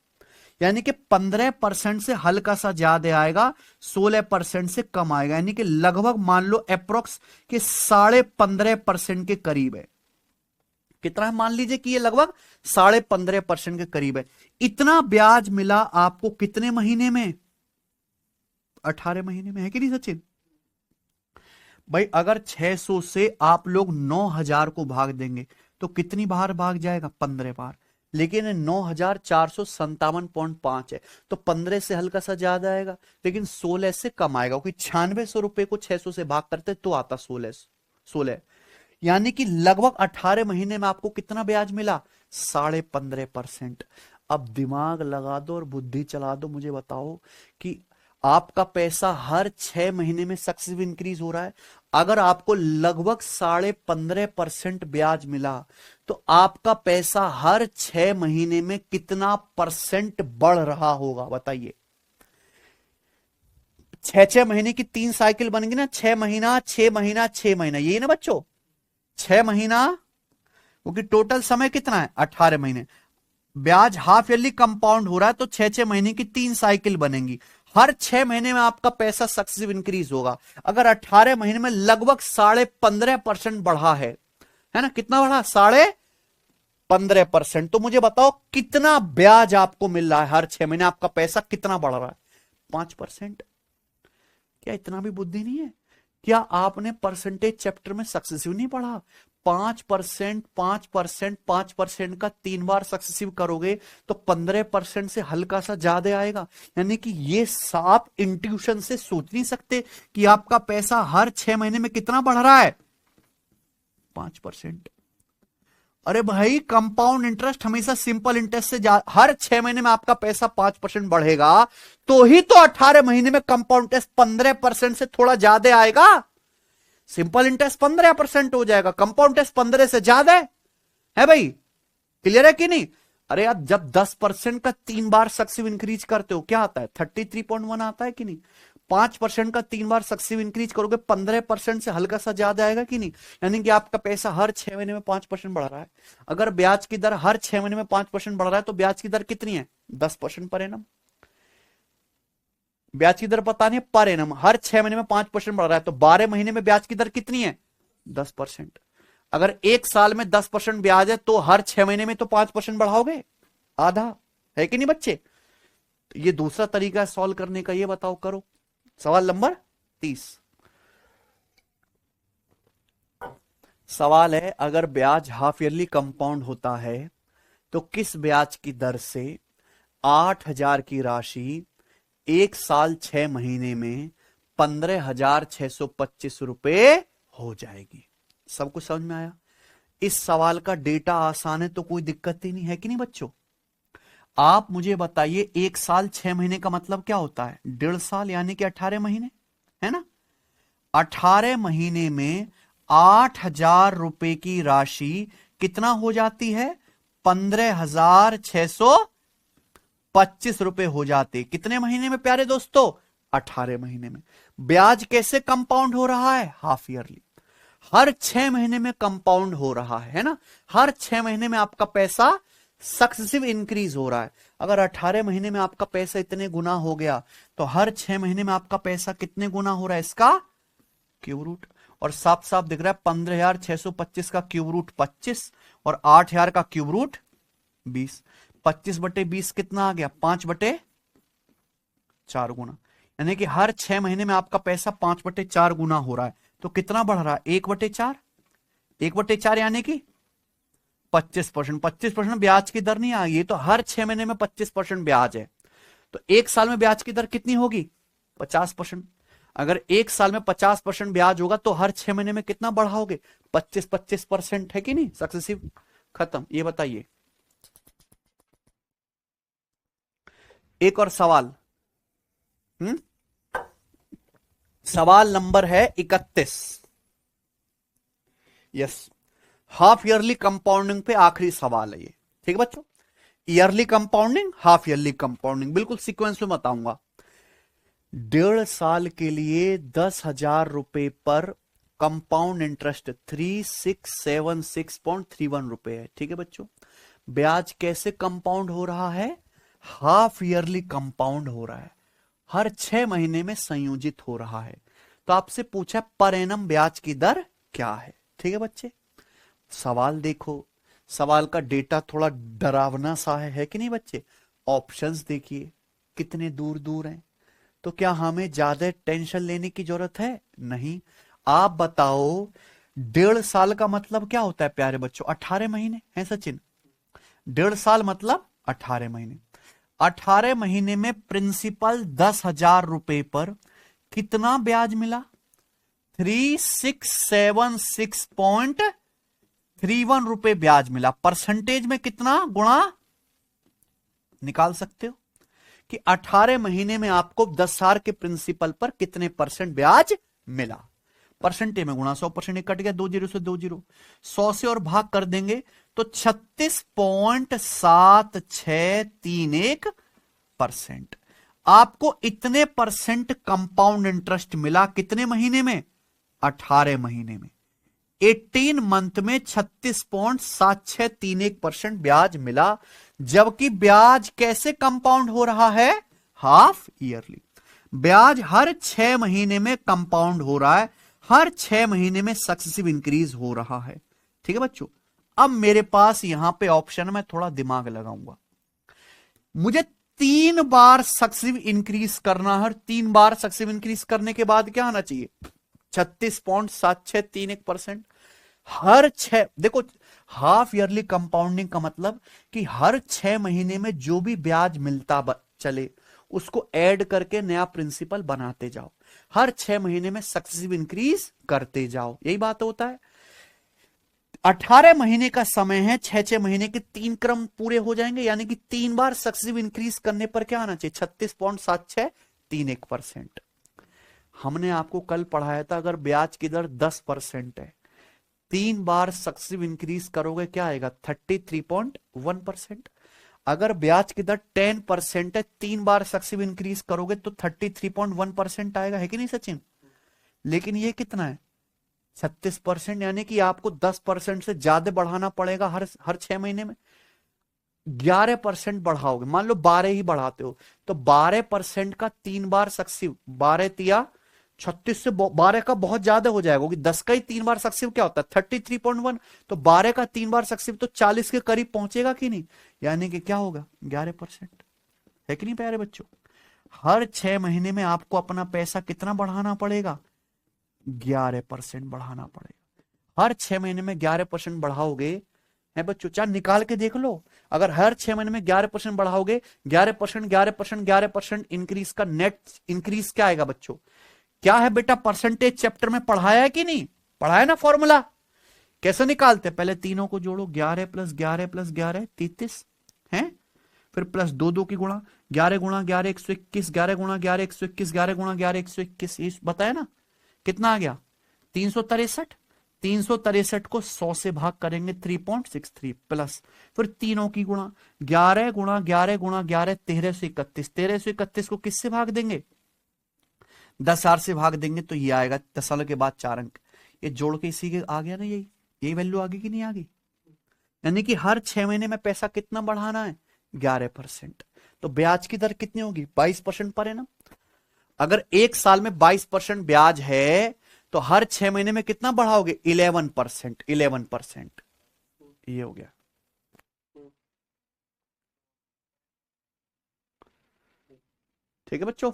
यानी कि 15% से हल्का सा ज्यादा आएगा, 16% से कम आएगा। यानी कि लगभग मान लो अप्रोक्स के 15.5% के करीब है। कितना है? मान लीजिए कि ये लगभग 15.5% के करीब है। इतना ब्याज मिला आपको कितने महीने में? 18 महीने में, है कि नहीं सचिन? भाई अगर 600 से आप लोग 9,000 को भाग देंगे तो कितनी बार भाग जाएगा? 15 बार। लेकिन 9,457.5 है तो 15 से हल्का सा ज्यादा आएगा, लेकिन 16 से कम आएगा, क्योंकि 9600 रुपए को 600 से भाग करते तो आता 16। यानी कि लगभग 18 महीने में आपको कितना ब्याज मिला? 15.5%। अब दिमाग लगा दो और बुद्धि चला दो, मुझे बताओ कि आपका पैसा हर 6 महीने में सक्सेसिव इंक्रीज हो रहा है। अगर आपको लगभग 15.5% ब्याज मिला तो आपका पैसा हर 6 महीने में कितना % बढ़ रहा होगा बताइए? 6 महीने की 3 साइकिल बनेगी ना, 6 महीना 6 महीना 6 महीना, यही ना बच्चों? 6 महीना, क्योंकि टोटल समय कितना है? 18 महीने। ब्याज हाफ ईयरली कंपाउंड हो रहा है तो 6 महीने की 3 साइकिल बनेंगी, हर 6 महीने में आपका पैसा सक्सेसिव इंक्रीज होगा। अगर 18 महीने में लगभग 15.5% बढ़ा है ना, कितना बढ़ा? 15.5%। तो मुझे बताओ कितना ब्याज आपको मिल रहा है हर 6 महीने? आपका पैसा कितना बढ़ रहा है? 5%। क्या इतना भी बुद्धि नहीं है? क्या आपने परसेंटेज चैप्टर में सक्सेसिव नहीं पढ़ा? 5%, 5%, 5% का 3 बार सक्सेसिव करोगे तो 15% से हल्का सा ज्यादा आएगा। यानी कि ये आप इंट्यूशन से सोच नहीं सकते कि आपका पैसा हर 6 महीने में कितना बढ़ रहा है? 5%। अरे भाई कंपाउंड इंटरेस्ट हमेशा सिंपल इंटरेस्ट से हर 6 महीने में आपका पैसा 5% बढ़ेगा तो ही तो 18 महीने में कंपाउंड इंटरेस्ट 15% से थोड़ा ज्यादा आएगा। सिंपल इंटरेस्ट 15% हो जाएगा, कंपाउंड इंटरेस्ट 15 से ज्यादा है भाई? क्लियर है कि नहीं? अरे यार जब 10% का 3 बार सक्सेसिव इंक्रीज करते हो क्या आता है? 33.1 आता है कि नहीं? 5% का 3 बार सक्सेसिव इंक्रीज करोगे 15% से हल्का सा ज्यादा आएगा कि नहीं? यानी कि आपका पैसा हर 6 महीने में 5% बढ़ रहा है। अगर ब्याज की दर हर 6 महीने में 5% बढ़ रहा है तो ब्याज की दर कितनी है? 10% पर एनम। ब्याज की दर पता नहीं, पर एनम हर 6 महीने में 5% बढ़ रहा है तो 12 महीने में ब्याज की दर कितनी है? 10%। अगर एक साल में 10% ब्याज है तो हर 6 महीने में तो 5% बढ़ाओगे, आधा, है कि नहीं बच्चे? तो ये दूसरा तरीका है सॉल्व करने का, ये बताओ, करो। सवाल नंबर 30। सवाल है, अगर ब्याज हाफ ईयरली कंपाउंड होता है तो किस ब्याज की दर से 8,000 की राशि 1 साल 6 महीने में 15,625 रुपए हो जाएगी? सब कुछ समझ में आया? इस सवाल का डेटा आसान है तो कोई दिक्कत ही नहीं, है कि नहीं बच्चों? आप मुझे बताइए 1 साल 6 महीने का मतलब क्या होता है? 1.5 साल यानी कि 18 महीने, है ना? 18 महीने में 8,000 रुपए की राशि कितना हो जाती है? 15,625 रुपए हो जाते। कितने महीने में प्यारे दोस्तों? 18 महीने में। ब्याज कैसे कंपाउंड हो रहा है? Half yearly. हर 6 महीने में कंपाउंड हो रहा है ना? हर 6 महीने में आपका पैसा सक्सेसिव इंक्रीज हो रहा है। अगर 18 महीने में आपका पैसा इतने गुना हो गया तो हर 6 महीने में आपका पैसा कितने गुना हो रहा है? इसका क्यूब रूट। और साफ साफ दिख रहा है 15,625 का क्यूब रूट 25 और 8,000 का क्यूब रूट 20। 25/20 कितना आ गया? 5/4 गुना। यानी कि हर 6 महीने में आपका पैसा 5/4 गुना हो रहा है। तो कितना बढ़ रहा है? 1/4। 1/4 यानी कि 25%। 25% ब्याज की दर नहीं आ गई, तो हर 6 महीने में 25% ब्याज है। तो 1 साल में ब्याज की दर कितनी होगी? 50%। अगर 1 साल में 50% ब्याज होगा तो हर 6 महीने में कितना बढ़ाओगे? 25% है कि नहीं? सक्सेसिव। खत्म। ये बताइए एक और सवाल। सवाल नंबर है 31। यस, हाफ ईयरली कंपाउंडिंग पे आखिरी सवाल है ये। ठीक है बच्चों? Yearly compounding, half yearly compounding, बिल्कुल सीक्वेंस में बताऊंगा। 1.5 साल के लिए 10,000 रुपए पर कंपाउंड इंटरेस्ट 3676.31 रुपए है। ठीक है बच्चों? ब्याज कैसे कंपाउंड हो रहा है? हाफ ईयरली कंपाउंड हो रहा है। हर 6 महीने में संयोजित हो रहा है। तो आपसे पूछा पर एनम ब्याज की दर क्या है? ठीक है बच्चे? सवाल देखो, सवाल का डेटा थोड़ा डरावना सा है कि नहीं बच्चे? ऑप्शंस देखिए कितने दूर दूर हैं। तो क्या हमें ज्यादा टेंशन लेने की जरूरत है? नहीं। आप बताओ 1.5 साल का मतलब क्या होता है प्यारे बच्चों? 18 महीने है सचिन? 1.5 साल मतलब 18 महीने। 18 महीने में प्रिंसिपल 10,000 रुपए पर कितना ब्याज मिला? 3676.31 रुपए ब्याज मिला। परसेंटेज में कितना गुणा निकाल सकते हो कि 18 महीने में आपको 10,000 के प्रिंसिपल पर कितने परसेंट ब्याज मिला। परसेंटेज में गुणा 100%। कट गया 2 जीरो से 2 जीरो। 100 से और भाग कर देंगे तो 36.7631%। आपको इतने परसेंट कंपाउंड इंटरेस्ट मिला कितने महीने में? 18 महीने में। 18 मंथ में 36.7631% ब्याज मिला। जबकि ब्याज कैसे कंपाउंड हो रहा है? Half yearly. ब्याज हर 6 महीने में कंपाउंड हो रहा है। हर 6 महीने में सक्सेसिव इंक्रीज हो रहा है। ठीक है बच्चों? अब मेरे पास यहां पे ऑप्शन में थोड़ा दिमाग लगाऊंगा। मुझे 3 बार सक्सेसिव इंक्रीज करना है। 3 बार सक्सेसिव इंक्रीज करने के बाद क्या आना चाहिए? 36.7631%। हर 6, देखो हाफ ईयरली कंपाउंडिंग का मतलब कि हर 6 महीने में जो भी ब्याज मिलता चले उसको ऐड करके नया प्रिंसिपल बनाते जाओ। हर 6 महीने में सक्सेसिव इंक्रीज करते जाओ। यही बात होता है। 18 महीने का समय है। 6 महीने के 3 क्रम पूरे हो जाएंगे, यानी कि 3 बार सक्सेसिव इंक्रीज करने पर क्या आना चाहिए? 36.7631%। हमने आपको कल पढ़ाया था अगर ब्याज की दर 10% है, 3 बार सक्सेसिव इंक्रीज करोगे क्या आएगा? 33.1%। अगर ब्याज की दर 10% है, 3 बार सक्सेसिव इंक्रीज करोगे तो 33.1% आएगा। है कि नहीं सचिन? लेकिन ये कितना है? 36%। यानी कि आपको 10% से ज्यादा बढ़ाना पड़ेगा हर 6 महीने में। 11% बढ़ाओगे, मान लो 12 ही बढ़ाते हो तो 12% का 3 बार सक्सेसिव, 12 तिया 36 से 12 का बहुत ज्यादा हो जाएगा, क्योंकि 10 का ही 3 बार सक्सेसिव क्या होता है? 33.1। तो 12 का 3 बार सक्सेसिव तो 40 के करीब पहुंचेगा कि नहीं? यानी कि क्या होगा? 11%। है कि नहीं प्यारे बच्चों? हर 6 महीने में आपको अपना पैसा कितना बढ़ाना पड़ेगा? 11% बढ़ाना पड़ेगा। हर 6 महीने में 11% बढ़ाओगे है बच्चों, चाहे निकाल के देख लो। अगर हर 6 महीने में 11% बढ़ाओगे, 11% 11% 11% इंक्रीज का नेट इंक्रीज क्या आएगा बच्चों? क्या है बेटा? परसेंटेज चैप्टर में पढ़ाया है कि नहीं? पढ़ाया ना फॉर्मूला? कैसे निकालते? पहले तीनों को जोड़ो, 11 + 11 + 11 33 है। फिर प्लस 2 की गुणा 11 गुणा 11 121, 11 गुणा 11 121, 11 गुणा 11 121, ये बताया ना कितना आ गया 363। 363 को 100 से भाग करेंगे 3.63 प्लस फिर तीनों की गुणा 11 गुणा 11 गुणा 11 1331। 1331 को किससे भाग देंगे 10,000 से भाग देंगे तो ये आएगा दशमलव के बाद 4 अंक। ये जोड़ के इसी के आ गया ना, यही वैल्यू आ गई कि नहीं आ गई। यानी कि हर 6 महीने में पैसा कितना बढ़ाना है 11%। तो ब्याज की दर कितनी होगी 22% पर एनम। अगर एक साल में 22% ब्याज है तो हर 6 महीने में कितना बढ़ाओगे 11%। 11% ये हो गया। ठीक है बच्चों,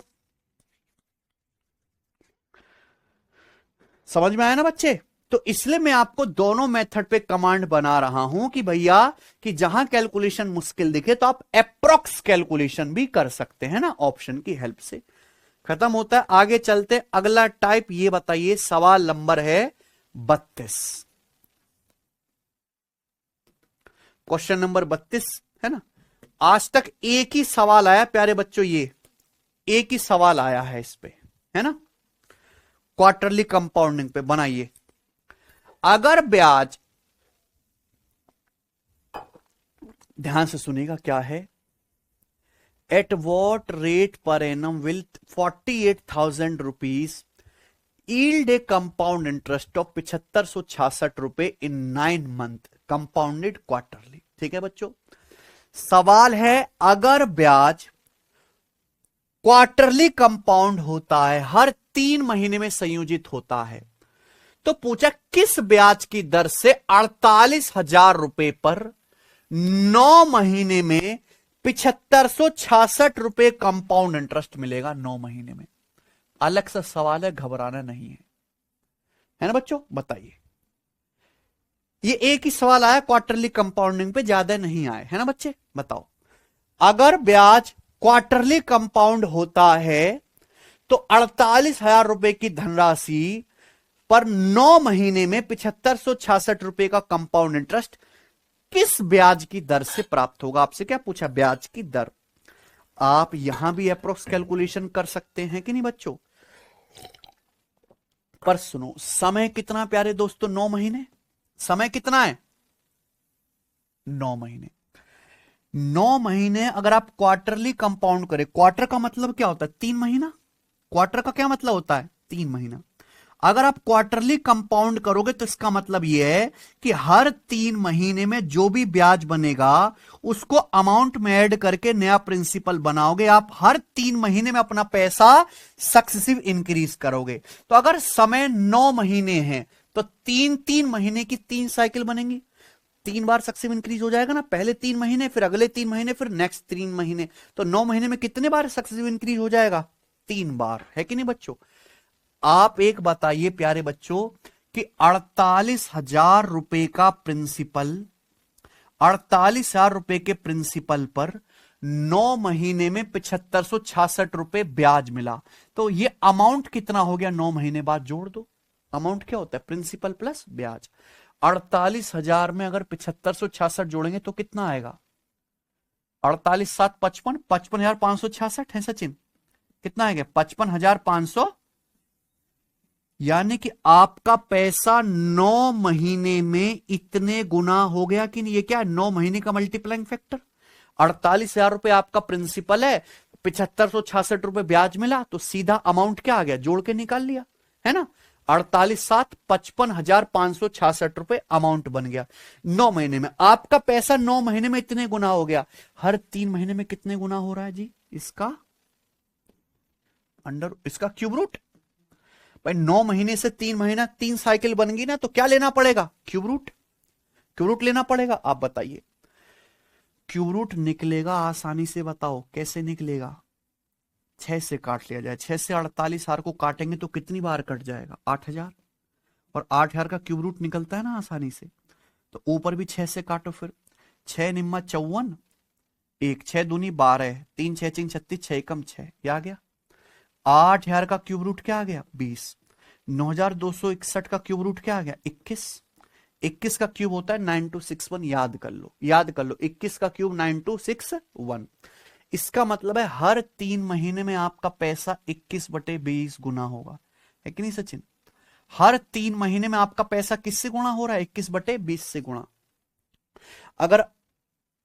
समझ में आया ना बच्चे। तो इसलिए मैं आपको दोनों मेथड पे कमांड बना रहा हूं कि भैया कि जहां कैलकुलेशन मुश्किल दिखे तो आप अप्रोक्स कैलकुलेशन भी कर सकते हैं ना, ऑप्शन की हेल्प से। खत्म होता है, आगे चलते अगला टाइप। ये बताइए सवाल नंबर है 32, क्वेश्चन नंबर 32 है ना। आज तक एक ही सवाल आया प्यारे बच्चों, ये एक ही सवाल आया है इस पे, है ना। क्वार्टरली कंपाउंडिंग पे बनाइए। अगर ब्याज, ध्यान से सुनिएगा क्या है, at what rate per annum will 48,000 rupees yield a compound interest of 7566 रुपए इन 9 मंथ कंपाउंडेड क्वार्टरली। ठीक है बच्चों, सवाल है अगर ब्याज क्वार्टरली कंपाउंड होता है, हर 3 महीने में संयोजित होता है, तो पूछा किस ब्याज की दर से 48,000 रुपए पर 9 महीने में 7566 रुपए कंपाउंड इंटरेस्ट मिलेगा 9 महीने में। अलग सा सवाल है, घबराना नहीं है ना बच्चों। बताइए, ये एक ही सवाल आया क्वार्टरली कंपाउंडिंग पे, ज्यादा नहीं आए, है ना बच्चे। बताओ, अगर ब्याज क्वार्टरली कंपाउंड होता है तो 48,000 रुपए की धनराशि पर 9 महीने में 7566 रुपए का कंपाउंड इंटरेस्ट किस ब्याज की दर से प्राप्त होगा। आपसे क्या पूछा, ब्याज की दर। आप यहां भी अप्रोक्स कैलकुलेशन कर सकते हैं कि नहीं बच्चों। पर सुनो, समय कितना प्यारे दोस्तों, 9 महीने। समय कितना है 9 महीने। 9 महीने अगर आप क्वार्टरली कंपाउंड करें, क्वार्टर का मतलब क्या होता है 3 महीना। क्वार्टर का क्या मतलब होता है 3 महीना। अगर आप क्वार्टरली कंपाउंड करोगे तो इसका मतलब यह है कि हर 3 महीने में जो भी ब्याज बनेगा उसको अमाउंट में ऐड करके नया प्रिंसिपल बनाओगे। आप हर 3 महीने में अपना पैसा सक्सेसिव इंक्रीज करोगे। तो अगर समय 9 महीने है तो 3 महीने की 3 साइकिल बनेंगी, 3 बार सक्सेसिव इंक्रीज हो जाएगा ना। पहले 3 महीने, फिर अगले 3 महीने, फिर नेक्स्ट 3 महीने। तो 9 महीने में कितने बार सक्सेसिव इंक्रीज हो जाएगा 3 बार, है कि नहीं बच्चों। आप एक बताइए प्यारे बच्चों कि 48,000 रुपए का प्रिंसिपल, 48,000 रुपए के प्रिंसिपल पर 9 महीने में 7566 रुपए ब्याज मिला, तो ये अमाउंट कितना हो गया 9 महीने बाद जोड़ दो। अमाउंट क्या होता है प्रिंसिपल प्लस ब्याज। 48,000 में अगर 7566 जोड़ेंगे तो कितना आएगा 48 7 55, 55,566 है सचिन, कितना आएगा 55,500। यानी कि आपका पैसा 9 महीने में इतने गुना हो गया कि नहीं। ये क्या है 9 महीने का मल्टीप्लाइंग फैक्टर। 48,000 रुपए आपका प्रिंसिपल है, 7566 रुपए ब्याज मिला, तो सीधा अमाउंट क्या आ गया जोड़ के निकाल लिया, है ना। 48 7 55,566 रुपए अमाउंट बन गया 9 महीने में। आपका पैसा 9 महीने में इतने गुना हो गया, हर 3 महीने में कितने गुना हो रहा है जी इसका इसका क्यूब रूट। भाई 9 महीने से 3 महीना 3 साइकिल बन गई ना, तो क्या लेना पड़ेगा क्यूब रूट। क्यूब रूट लेना पड़ेगा। आप बताइए क्यूब रूट निकलेगा आसानी से, बताओ कैसे निकलेगा। 6 से काट लिया जाए, 6 से 48,000 को काटेंगे तो कितनी बार कट जाएगा 8,000, और 8,000 का क्यूब रूट निकलता है ना आसानी से। तो ऊपर भी 6 से काटो, फिर 6 निम्मा 54, 1 6 दूनी 12, 3 6 3 36, 6 कम 6, आ गया। 8,000 का क्यूब रूट क्या आ गया 20। 9,261 का क्यूब रूट क्या आ गया 21। 21 का क्यूब होता है 9261, याद कर लो, याद कर लो, 21 का क्यूब 9261। इसका मतलब है हर 3 महीने में आपका पैसा 21/20 गुना होगा, है कि नहीं सचिन? हर 3 महीने में आपका पैसा किससे गुणा हो रहा है? 21/20 से गुणा। अगर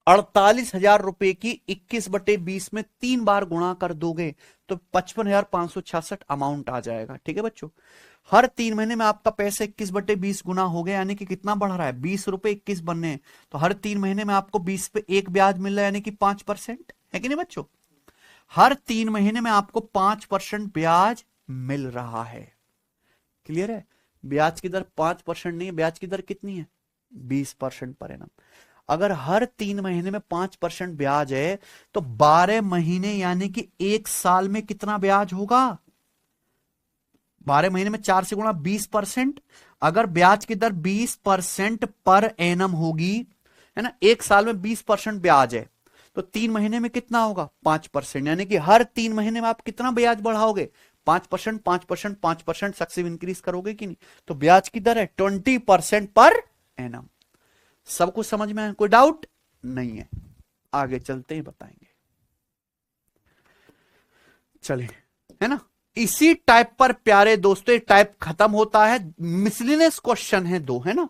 48,000 रुपए की 21/20 में 3 बार गुणा कर दोगे तो 55,566 अमाउंट आ जाएगा। ठीक है बच्चों, हर 3 महीने में आपका पैसा 21/20 गुना हो गया, यानी कि कितना बढ़ रहा है? 20 रुपए 21 बनने हैं, तो हर 3 महीने में आपको 20 पे एक ब्याज मिल रहा है, यानी कि 5%, है कि नहीं बच्चों? हर 3 महीने में आपको 5% ब्याज मिल रहा है। क्लियर है? ब्याज की दर 5% नहीं है, ब्याज की दर कितनी है? 20% पर एनम। अगर हर 3 महीने में 5% ब्याज है तो 12 महीने यानी कि 1 साल में कितना ब्याज होगा? 12 महीने में 4 से गुणा 20%। अगर ब्याज की दर 20% पर एनम होगी, है ना, 1 साल में 20% ब्याज है, तो 3 महीने में कितना होगा? 5%। यानी कि हर 3 महीने में आप कितना ब्याज बढ़ाओगे? 5%, 5%, 5% सक्सेसिव इंक्रीज करोगे कि नहीं? तो ब्याज की दर है 20% पर एनम। सब कुछ समझ में है? कोई डाउट नहीं है? आगे चलते ही बताएंगे। चलिए, है ना, इसी टाइप पर प्यारे दोस्तों टाइप खत्म होता है। मिसलिनियस क्वेश्चन है 2, है ना,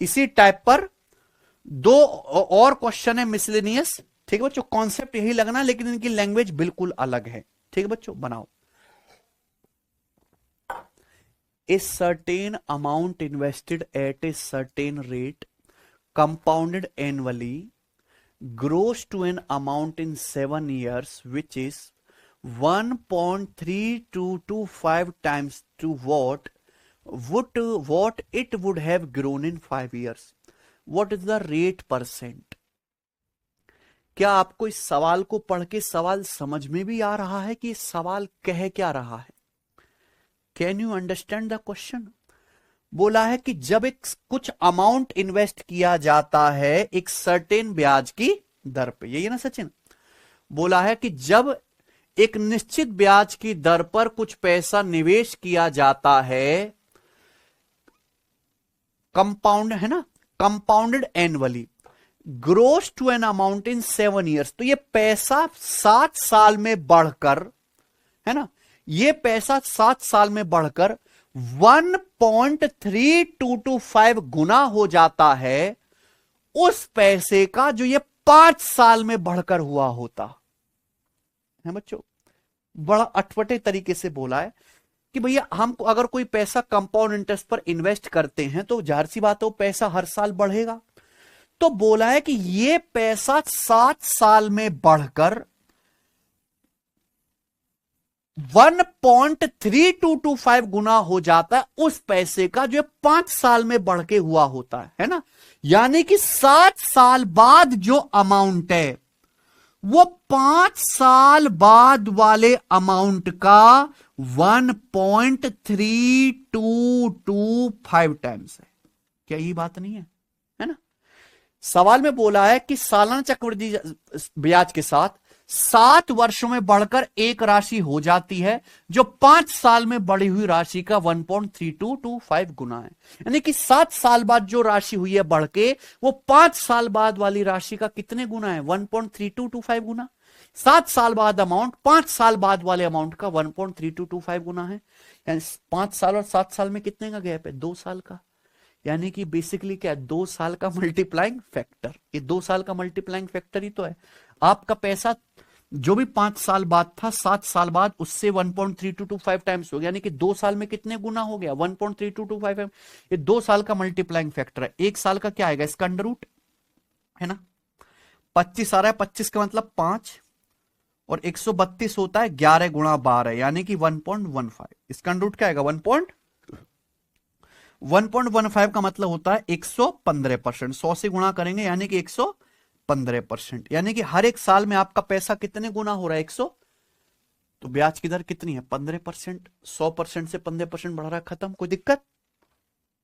इसी टाइप पर 2 और क्वेश्चन है मिसलिनियस। ठीक है बच्चों, कॉन्सेप्ट यही लगना, लेकिन इनकी लैंग्वेज बिल्कुल अलग है। ठीक है बच्चों, बनाओ। A certain amount invested at a certain rate compounded annually grows to an amount in 7 years which is 1.3225 times to what it would have grown in 5 years. What is the rate %? क्या आपको इस सवाल को पढ़ के सवाल समझ में भी आ रहा है कि सवाल कह क्या रहा है? Can you understand the question? बोला है कि जब एक कुछ अमाउंट इन्वेस्ट किया जाता है एक सर्टेन ब्याज की दर पे, यही है ना सचिन? बोला है कि जब एक निश्चित ब्याज की दर पर कुछ पैसा निवेश किया जाता है, कंपाउंड, है ना, compounded annually, grows to an amount in 7 years, तो ये पैसा 7 साल में बढ़कर, है ना, ये पैसा 7 साल में बढ़कर 1.3225 गुना हो जाता है उस पैसे का जो ये 5 साल में बढ़कर हुआ होता है। बच्चों, बड़ा अटपटे तरीके से बोला है कि भैया हम अगर कोई पैसा कंपाउंड इंटरेस्ट पर इन्वेस्ट करते हैं तो जाहिर सी बात है वो पैसा हर साल बढ़ेगा। तो बोला है कि ये पैसा 7 साल में बढ़कर 1.3225 गुना हो जाता है उस पैसे का जो 5 साल में बढ़ के हुआ होता है ना। यानी कि 7 साल बाद जो अमाउंट है वो 5 साल बाद वाले अमाउंट का 1.3225 टाइम्स है। क्या यही बात नहीं है? है ना? सवाल में बोला है कि सालाना चक्रवृद्धि ब्याज के साथ 7 वर्षों में बढ़कर एक राशि हो जाती है जो 5 साल में बढ़ी हुई राशि का 1.3225 गुना है। यानी कि 7 साल बाद जो राशि हुई है बढ़ के वो 5 साल बाद वाली राशि का कितने गुना है? 1.3225 गुना। 7 साल बाद अमाउंट 5 साल बाद वाले अमाउंट का 1.3225 गुना है। यानी 5 साल और 7 साल में कितने का गैप है? 2 साल का। यानी कि बेसिकली क्या है? 2 साल का मल्टीप्लाइंग फैक्टर। ये 2 साल का मल्टीप्लाइंग फैक्टर ही तो है। आपका पैसा जो भी 5 साल बाद था 7 साल बाद उससे 1.3225 टाइम्स हो गया। यानी कि 2 साल में कितने गुना हो गया? 1.3225। ये 2 साल का मल्टीप्लाइंग फैक्टर है। 1 साल का क्या आएगा? इसका अंडर रूट, है ना। 25 आ रहा है, 25 का मतलब 5 और 132 होता है 11 गुणा 12 यानी कि 1.15। इसका अंडर रूट क्या आएगा? 1.15 का मतलब होता है 115%। 100 से गुणा करेंगे यानी कि 115%। यानी कि हर एक साल में आपका पैसा कितने गुना हो रहा है? 100। तो ब्याज की दर कितनी है? 15%। 100% से 15% बढ़ रहा है। खत्म। कोई दिक्कत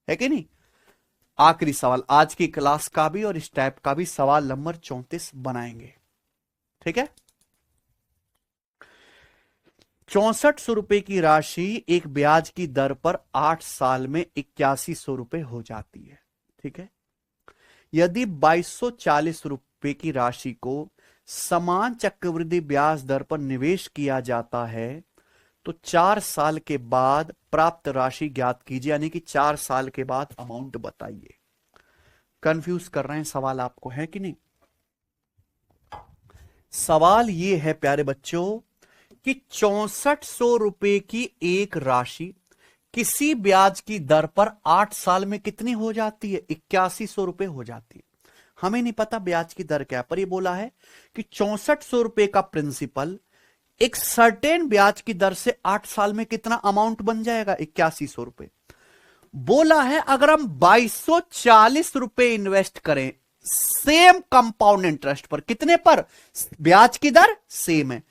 है कि नहीं? आखिरी सवाल आज की क्लास का भी और इस टाइप का भी, सवाल नंबर 34 बनाएंगे। ठीक है। 6400 रुपए की राशि एक ब्याज की दर पर 8 साल में 8100 रुपए हो जाती है। ठीक है। यदि 2240 रुपए की राशि को समान चक्रवृद्धि ब्याज दर पर निवेश किया जाता है तो 4 साल के बाद प्राप्त राशि ज्ञात कीजिए, यानी कि 4 साल के बाद अमाउंट बताइए। कंफ्यूज कर रहे हैं सवाल आपको, है कि नहीं? सवाल ये है प्यारे बच्चों कि 6400 रुपए की एक राशि किसी ब्याज की दर पर 8 साल में कितनी हो जाती है? 8100 रुपए हो जाती है। हमें नहीं पता ब्याज की दर क्या, पर ये बोला है कि 6400 रुपए का प्रिंसिपल एक सर्टेन ब्याज की दर से 8 साल में कितना अमाउंट बन जाएगा? 8100 रुपए। बोला है अगर हम 2240 रुपए इन्वेस्ट करें सेम कंपाउंड इंटरेस्ट पर, कितने पर? ब्याज की दर सेम है,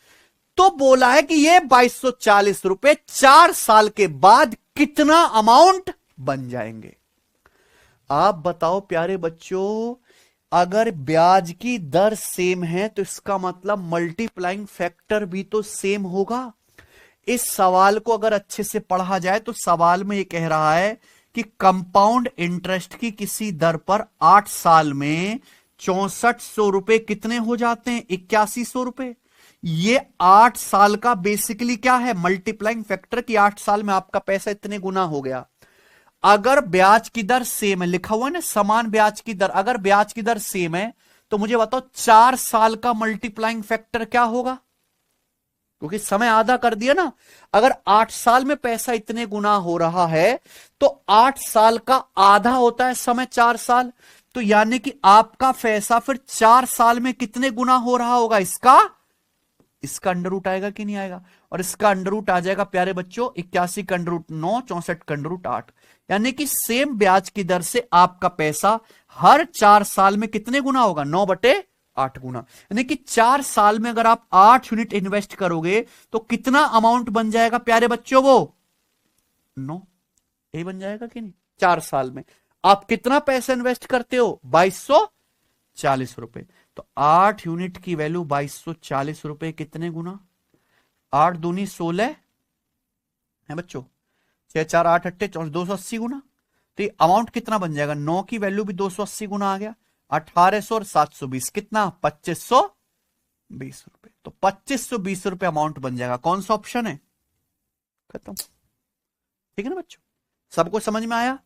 तो बोला है कि ये 2240 रुपए 4 साल के बाद कितना अमाउंट बन जाएंगे? आप बताओ प्यारे बच्चों, अगर ब्याज की दर सेम है तो इसका मतलब मल्टीप्लाइंग फैक्टर भी तो सेम होगा। इस सवाल को अगर अच्छे से पढ़ा जाए तो सवाल में यह कह रहा है कि कंपाउंड इंटरेस्ट की किसी दर पर 8 साल में 6400 रुपए कितने हो जाते हैं? 8100 रुपए। ये 8 साल का बेसिकली क्या है? मल्टीप्लाइंग फैक्टर की 8 साल में आपका पैसा इतने गुना हो गया। अगर ब्याज की दर सेम है, लिखा हुआ है ना समान ब्याज की दर, अगर ब्याज की दर सेम है तो मुझे बताओ 4 साल का मल्टीप्लाइंग फैक्टर क्या होगा? क्योंकि समय आधा कर दिया ना। अगर 8 साल में पैसा इतने गुना हो रहा है तो 8 साल का आधा होता है समय 4 साल, तो यानी कि आपका पैसा फिर 4 साल में कितने गुना हो रहा होगा? इसका अंडर रूट आएगा कि नहीं आएगा? और इसका अंडर रूट आ जाएगा प्यारे बच्चों 81 का अंडर रूट 9, 64 का अंडर रूट 8, यानी कि सेम ब्याज की दर से आपका पैसा हर 4 साल में कितने गुना होगा? 9/8 गुना। यानी कि 4 साल में अगर आप 8 यूनिट इन्वेस्ट करोगे तो कितना अमाउंट बन जाएगा प्यारे बच्चों? वो 9 ये बन जाएगा कि नहीं? 4 साल में आप कितना पैसा इन्वेस्ट करते हो? 2240 रुपए। तो 8 यूनिट की वैल्यू 2240 रुपए, कितने गुना? 8 दूनी 16 है बच्चों, 6 4 8 8 280 गुना। तो ये अमाउंट कितना बन जाएगा? 9 की वैल्यू भी 280 गुना आ गया, 1800 और 720 कितना? 2520 रुपए। तो 2520 रुपए अमाउंट बन जाएगा। कौन सा ऑप्शन है? खत्म। ठीक है ना बच्चों, सबको समझ में आया?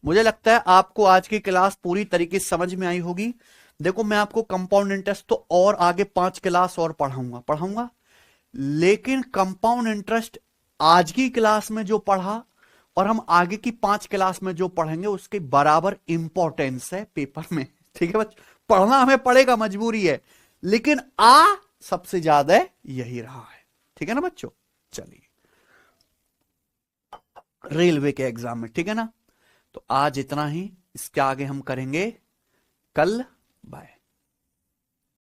मुझे लगता है आपको आज की क्लास पूरी तरीके से समझ में आई होगी। देखो मैं आपको कंपाउंड इंटरेस्ट तो और आगे 5 क्लास और पढ़ाऊंगा, लेकिन कंपाउंड इंटरेस्ट आज की क्लास में जो पढ़ा और हम आगे की 5 क्लास में जो पढ़ेंगे उसके बराबर इंपॉर्टेंस है पेपर में। ठीक है बच्चों, पढ़ना हमें पड़ेगा, मजबूरी है, लेकिन सबसे ज्यादा यही रहा है। ठीक है ना बच्चों? चलिए रेलवे के एग्जाम में, ठीक है ना? तो आज इतना ही, इसके आगे हम करेंगे कल। बाय।